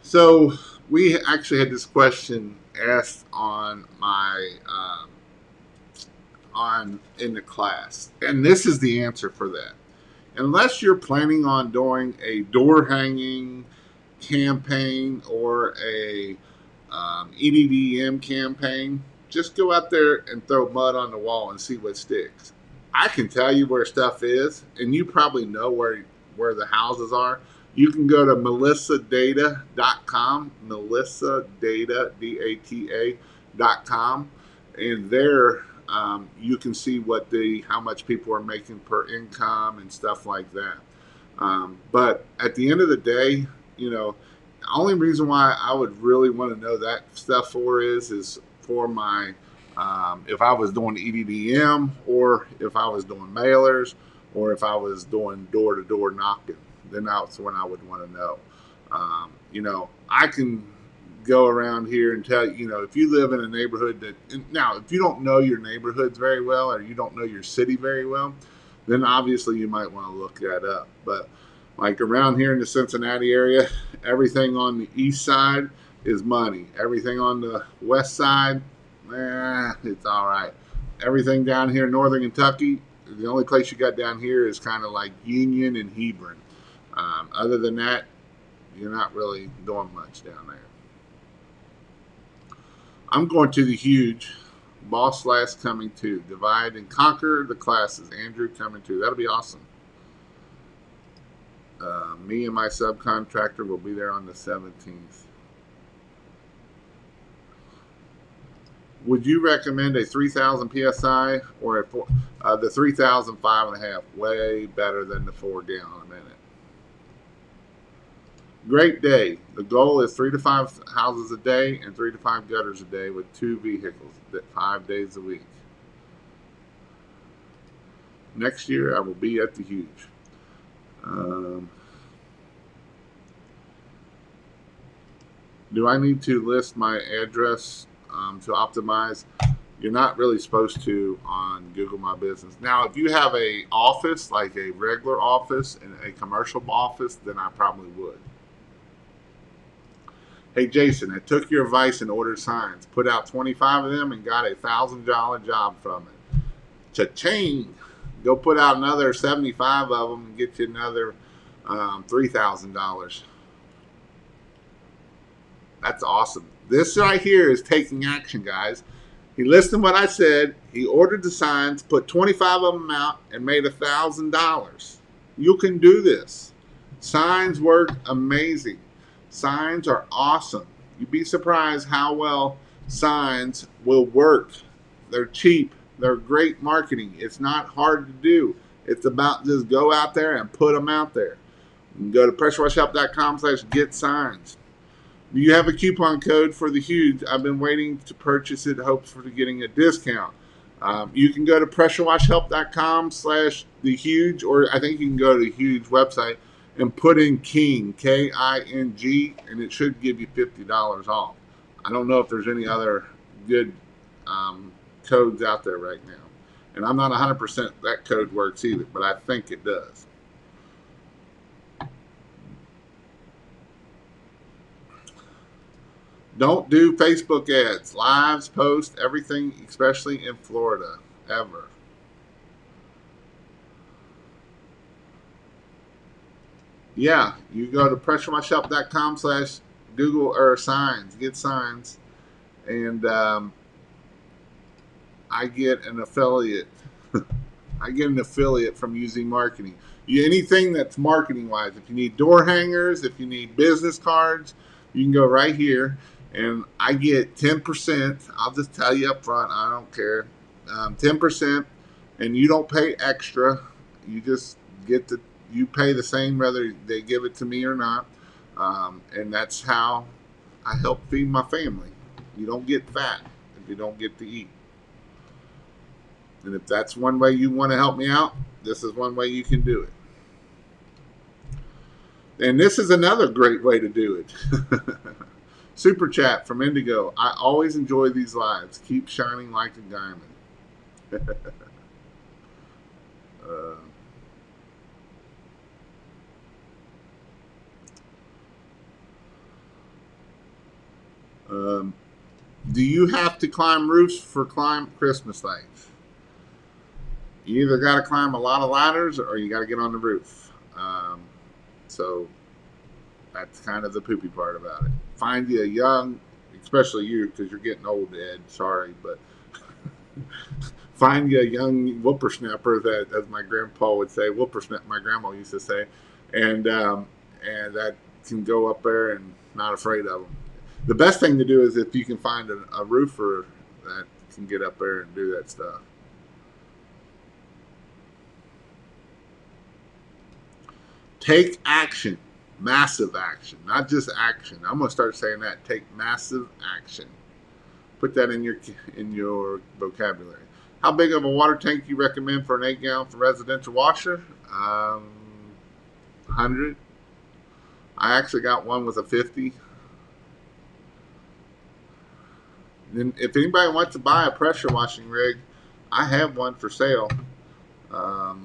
So we actually had this question asked on my on in the class, and this is the answer for that. Unless you're planning on doing a door hanging campaign or a EDDM campaign, just go out there and throw mud on the wall and see what sticks. I can tell you where stuff is, and you probably know where the houses are. You can go to melissadata.com, melissadata, DATA.com, and there you can see how much people are making per income and stuff like that. But at the end of the day, the only reason why I would really want to know that stuff is for my if I was doing EDDM, or if I was doing mailers, or if I was doing door to door knocking. Then that's when I would want to know. I can go around here and tell if you live in a neighborhood now, if you don't know your neighborhoods very well, or you don't know your city very well, then obviously you might want to look that up. But like around here in the Cincinnati area, everything on the east side is money. Everything on the west side, it's all right. Everything down here in northern Kentucky, the only place you got down here is kind of like Union and Hebron. Other than that, you're not really doing much down there. I'm going to the huge Boss Last coming too. Divide and conquer the classes. Andrew coming too. That'll be awesome. Me and my subcontractor will be there on the 17th. Would you recommend a 3,000 psi or the 3,000 5.5? Way better than the 4 gallon a minute. Great day. The goal is 3 to 5 houses a day and 3 to 5 gutters a day with 2 vehicles 5 days a week. Next year I will be at the huge. Do I need to list my address to optimize? You're not really supposed to on Google My Business. Now, if you have a office, like a regular office and a commercial office, then I probably would. Hey, Jason, I took your advice and ordered signs. Put out 25 of them and got a $1,000 job from it. Cha-ching! Go put out another 75 of them and get you another $3,000. That's awesome. This right here is taking action, guys. He listened to what I said. He ordered the signs, put 25 of them out, and made $1,000. You can do this. Signs work amazing. Signs are awesome. You'd be surprised how well signs will work. They're cheap. They're great marketing. It's not hard to do. It's about just go out there and put them out there. You can go to pressurewashhelp.com/get signs. Do you have a coupon code for the huge? I've been waiting to purchase it, hopes for getting a discount. You can go to pressurewashhelp.com/the huge, or I think you can go to the huge website and put in King, King, and it should give you $50 off. I don't know if there's any other good codes out there right now. And I'm not 100% that code works either, but I think it does. Don't do Facebook ads, lives, posts, everything, especially in Florida, ever. Yeah, you go to pressurewashhelp.com/Google or signs, get signs, and I get an affiliate. I get an affiliate from using marketing. Anything that's marketing wise, if you need door hangers, if you need business cards, you can go right here, and I get 10%. I'll just tell you up front, I don't care. 10%, and you don't pay extra. You just you pay the same whether they give it to me or not, and that's how I help feed my family. You don't get fat if you don't get to eat. And if that's one way you want to help me out, this is one way you can do it. And this is another great way to do it. Super chat from Indigo. I always enjoy these lives. Keep shining like a diamond. Um, do you have to climb roofs for Christmas lights? You either got to climb a lot of ladders or you got to get on the roof. So that's kind of the poopy part about it. Find you a young, especially you, because you're getting old, Ed. Sorry, but find you a young whippersnapper that, as my grandpa would say, whippersnapper. My grandma used to say, and that can go up there and not afraid of them. The best thing to do is if you can find a roofer that can get up there and do that stuff. Take action, massive action, not just action. I'm gonna start saying that. Take massive action. Put that in your vocabulary. How big of a water tank you recommend for an 8-gallon for residential washer? 100. I actually got one with a 50. And if anybody wants to buy a pressure washing rig, I have one for sale. Let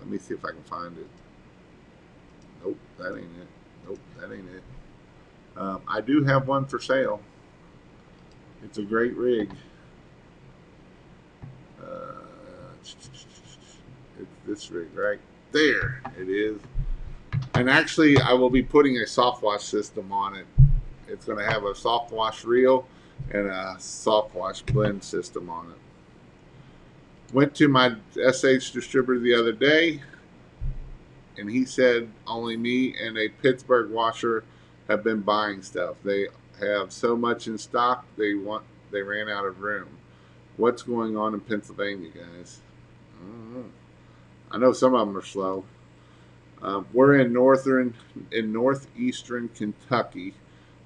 me see if I can find it. Nope, that ain't it. Nope, that ain't it. I do have one for sale. It's a great rig. It's this rig right there. It is. And actually, I will be putting a soft wash system on it. It's going to have a soft wash reel and a soft wash blend system on it. Went to my SH distributor the other day, and he said only me and a Pittsburgh washer have been buying stuff. They have so much in stock they ran out of room. What's going on in Pennsylvania, guys? I don't know. I know some of them are slow. We're in northeastern Kentucky.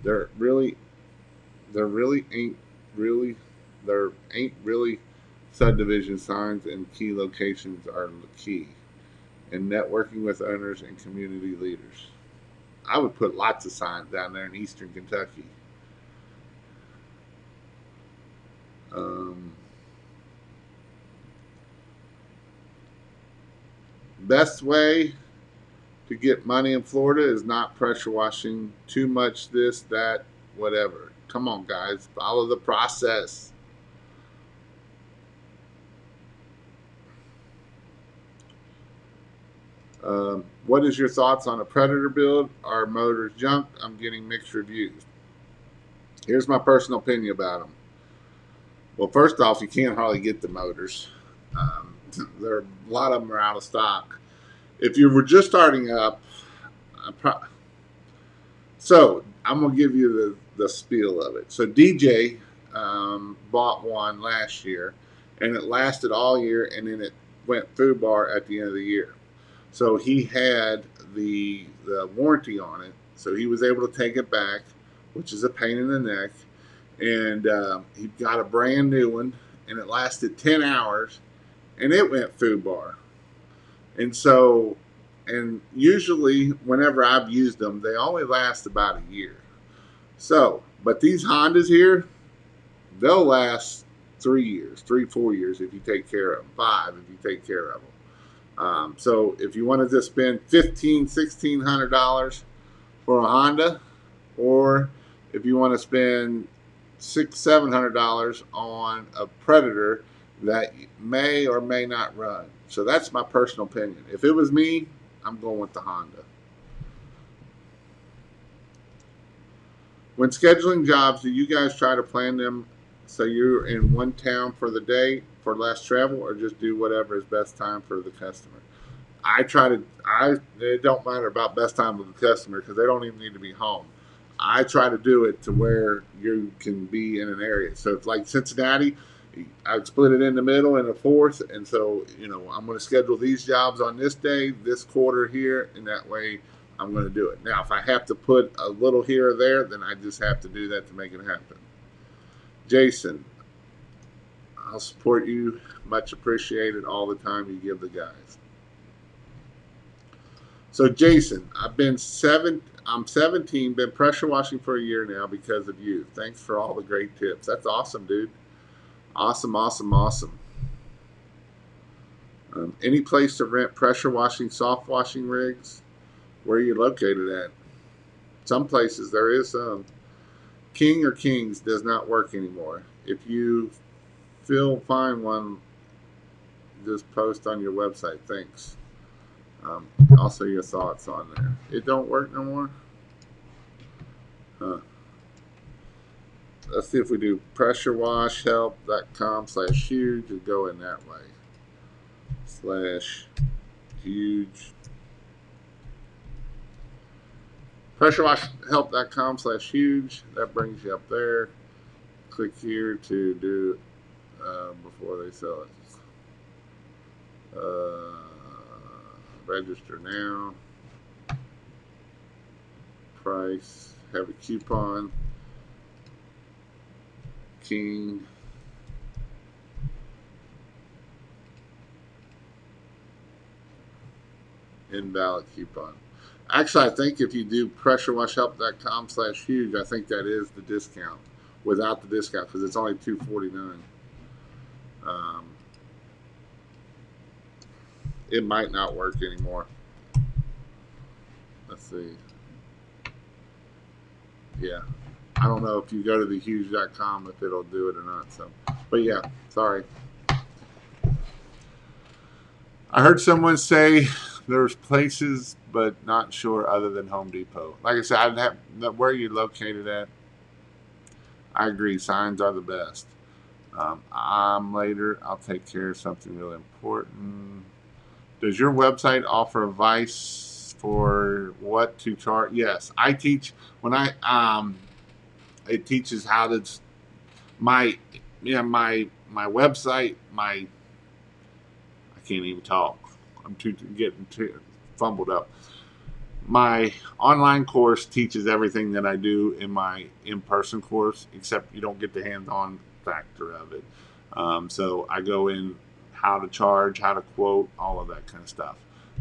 There ain't really subdivision signs, and key locations are the key. And networking with owners and community leaders. I would put lots of signs down there in eastern Kentucky. Best way to get money in Florida is not pressure washing too much, this, that, whatever. Come on, guys. Follow the process. What is your thoughts on a Predator build? Are motors junk? I'm getting mixed reviews. Here's my personal opinion about them. Well, first off, you can't hardly get the motors. A lot of them are out of stock. If you were just starting up, so I'm going to give you the spiel of it. So DJ bought one last year, and it lasted all year, and then it went food bar at the end of the year. So he had the warranty on it, so he was able to take it back, which is a pain in the neck. And he got a brand new one, and it lasted 10 hours, and it went food bar. And so, and usually whenever I've used them, they only last about a year. So, but these Hondas here, they'll last 3 years, 4 years if you take care of them, 5 if you take care of them. So if you want to just spend $1,600 for a Honda, or if you want to spend $700 on a Predator that may or may not run. So that's my personal opinion. If it was me, I'm going with the Honda. When scheduling jobs, do you guys try to plan them so you're in one town for the day for less travel, or just do whatever is best time for the customer? It don't matter about best time with the customer because they don't even need to be home. I try to do it to where you can be in an area. So if like Cincinnati, I'd split it in the middle and a fourth. And so, I'm going to schedule these jobs on this day, this quarter here, and that way I'm going to do it. Now, if I have to put a little here or there, then I just have to do that to make it happen. Jason, I'll support you. Much appreciated all the time you give the guys. So Jason, I'm 17, been pressure washing for a year now because of you. Thanks for all the great tips. That's awesome, dude. Awesome. Any place to rent pressure washing, soft washing rigs? Where are you located at? Some places there is some. King or Kings does not work anymore. If you find one, just post on your website. Thanks. Also, your thoughts on there. It don't work no more. Huh. Let's see if we do pressurewashhelp.com/huge and go in that way. /huge. Pressurewashhelp.com/huge. That brings you up there. Click here to do before they sell it. Register now. Price. Have a coupon. King. Invalid coupon. Actually, I think if you do pressurewashhelp.com/huge, I think that is the discount without the discount because it's only $249. It might not work anymore. Let's see. Yeah. I don't know if you go to thehuge.com if it'll do it or not. So, but yeah, sorry. I heard someone say there's places, but not sure other than Home Depot. Like I said, I'd have where you're located at. I agree. Signs are the best. Later. I'll take care of something really important. Does your website offer advice for what to charge? Yes, I teach when it teaches how to my website. I can't even talk. I'm getting fumbled up. My online course teaches everything that I do in my in-person course, except you don't get the hands-on factor of it. So I go in how to charge, how to quote, all of that kind of stuff.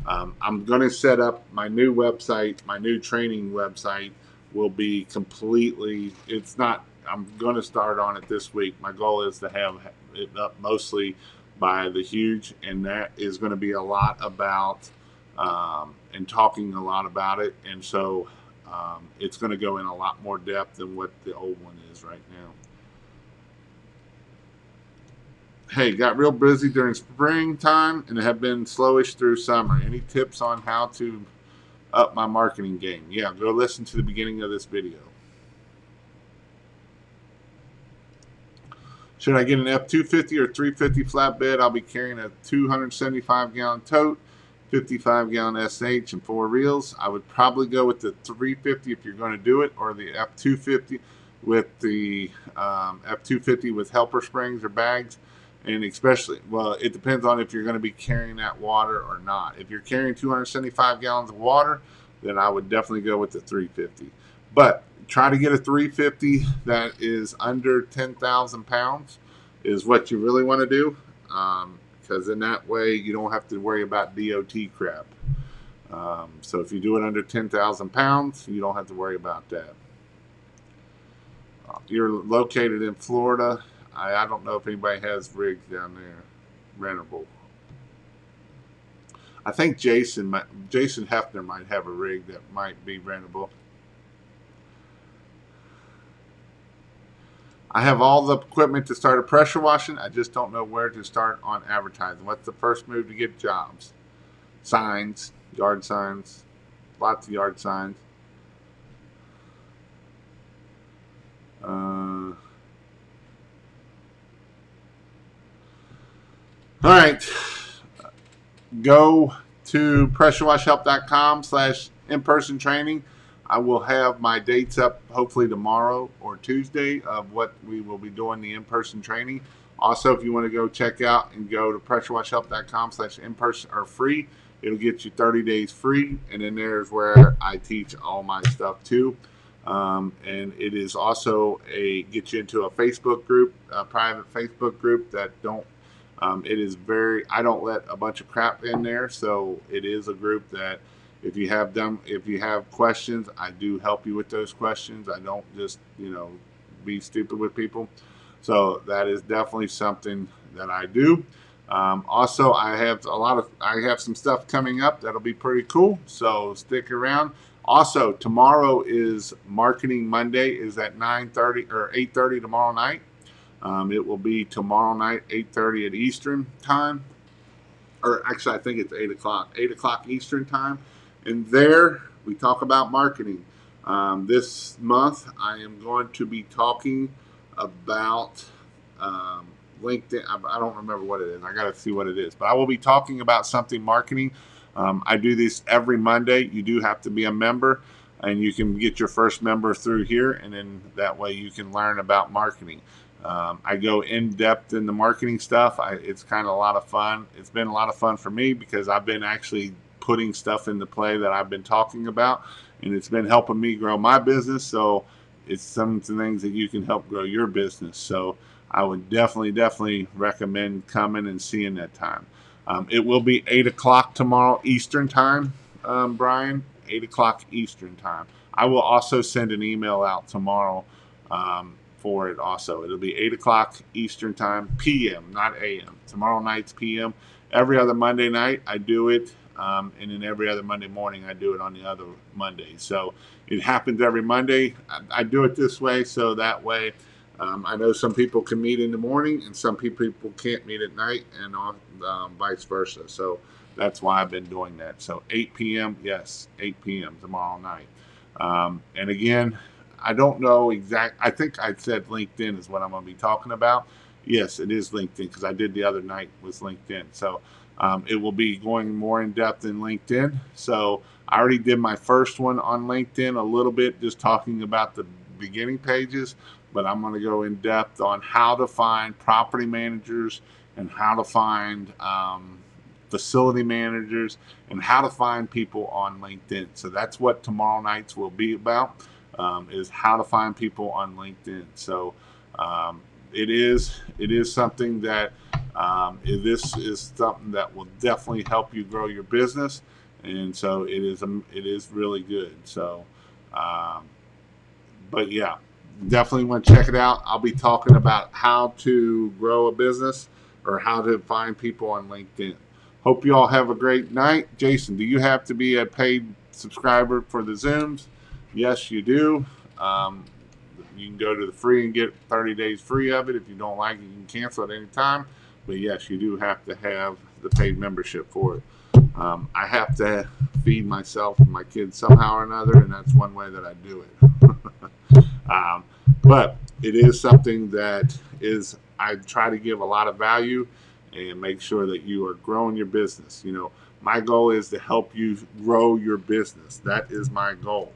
I'm going to set up my new website. My new training website will be completely, I'm going to start on it this week. My goal is to have it up mostly by the Huge, and that is going to be a lot about and talking a lot about it. And so it's going to go in a lot more depth than what the old one is right now. Hey, got real busy during springtime and have been slowish through summer. Any tips on how to up my marketing game? Yeah, go listen to the beginning of this video. Should I get an F250 or 350 flatbed? I'll be carrying a 275-gallon tote, 55-gallon SH, and 4 reels. I would probably go with the 350 if you're going to do it, or the F250 with the F250 with helper springs or bags. And especially, well, it depends on if you're going to be carrying that water or not. If you're carrying 275 gallons of water, then I would definitely go with the 350. But try to get a 350 that is under 10,000 pounds is what you really want to do, because in that way you don't have to worry about DOT crap. So if you do it under 10,000 pounds, you don't have to worry about that. You're located in Florida. I don't know if anybody has rigs down there, rentable. I think Jason Hefner might have a rig that might be rentable. I have all the equipment to start a pressure washing. I just don't know where to start on advertising. What's the first move to get jobs? Signs, yard signs, lots of yard signs. All right, go to pressurewashhelp.com/in-person training. I will have my dates up hopefully tomorrow or Tuesday of what we will be doing the in-person training. Also, if you want to go check out and go to pressurewashhelp.com/in-person or free, it'll get you 30 days free. And then there's where I teach all my stuff too. And it is also get you into a Facebook group, a private Facebook group that it is I don't let a bunch of crap in there. So it is a group that if you have questions, I do help you with those questions. I don't just, be stupid with people. So that is definitely something that I do. Also, I have some stuff coming up that'll be pretty cool. So stick around. Also, tomorrow is Marketing Monday. Is at 9:30 or 8:30 tomorrow night. It will be tomorrow night, 8:30 at Eastern time, or actually, I think it's 8 o'clock, 8 o'clock Eastern time. And there we talk about marketing. This month, I am going to be talking about LinkedIn. I don't remember what it is. I got to see what it is. But I will be talking about something marketing. I do this every Monday. You do have to be a member, and you can get your first member through here, and then that way you can learn about marketing. I go in depth in the marketing stuff. It's kind of a lot of fun. It's been a lot of fun for me because I've been actually putting stuff into play that I've been talking about, and it's been helping me grow my business. So it's some things that you can help grow your business. So I would definitely recommend coming and seeing that time. It will be 8 o'clock tomorrow Eastern time, Brian, 8 o'clock Eastern time. I will also send an email out tomorrow for it also. It'll be 8 o'clock Eastern time, PM, not AM. Tomorrow night's PM. Every other Monday night I do it, and then every other Monday morning I do it on the other Monday. So it happens every Monday. I do it this way so that way I know some people can meet in the morning and some people can't meet at night, and vice versa. So that's why I've been doing that. So 8 p.m., yes, 8 p.m. tomorrow night. And again, I don't know I think I said LinkedIn is what I'm going to be talking about. Yes, it is LinkedIn because I did the other night was LinkedIn. So it will be going more in depth in LinkedIn. So I already did my first one on LinkedIn a little bit, just talking about the beginning pages, but I'm going to go in depth on how to find property managers and how to find facility managers and how to find people on LinkedIn. So that's what tomorrow nights will be about, is how to find people on LinkedIn. So it is something that this is something that will definitely help you grow your business, and so it is really good. So, but yeah, definitely want to check it out. I'll be talking about how to grow a business or how to find people on LinkedIn. Hope you all have a great night. Jason, do you have to be a paid subscriber for the Zooms? Yes, you do. You can go to the free and get 30 days free of it. If you don't like it, you can cancel at any time. But yes, you do have to have the paid membership for it. I have to feed myself and my kids somehow or another, and that's one way that I do it. But it is something that I try to give a lot of value and make sure that you are growing your business. You know, my goal is to help you grow your business. That is my goal.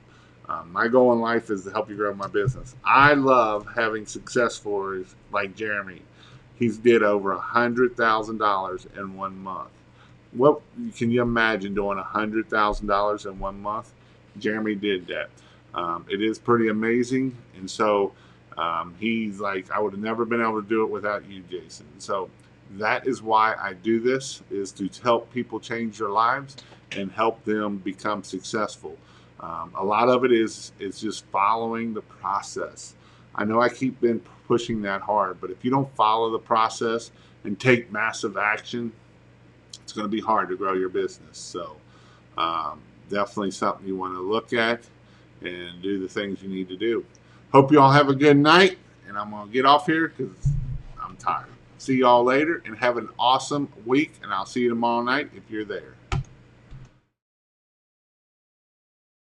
My goal in life is to help you grow my business. I love having success stories like Jeremy. He's did over $100,000 in 1 month. What can you imagine doing $100,000 in 1 month? Jeremy did that. It is pretty amazing, and so he's like, I would have never been able to do it without you, Jason. So that is why I do this, is to help people change their lives and help them become successful. A lot of it is just following the process. I know I keep been pushing that hard, but if you don't follow the process and take massive action, it's going to be hard to grow your business. So definitely something you want to look at and do the things you need to do. Hope you all have a good night, and I'm going to get off here because I'm tired. See you all later, and have an awesome week, and I'll see you tomorrow night if you're there.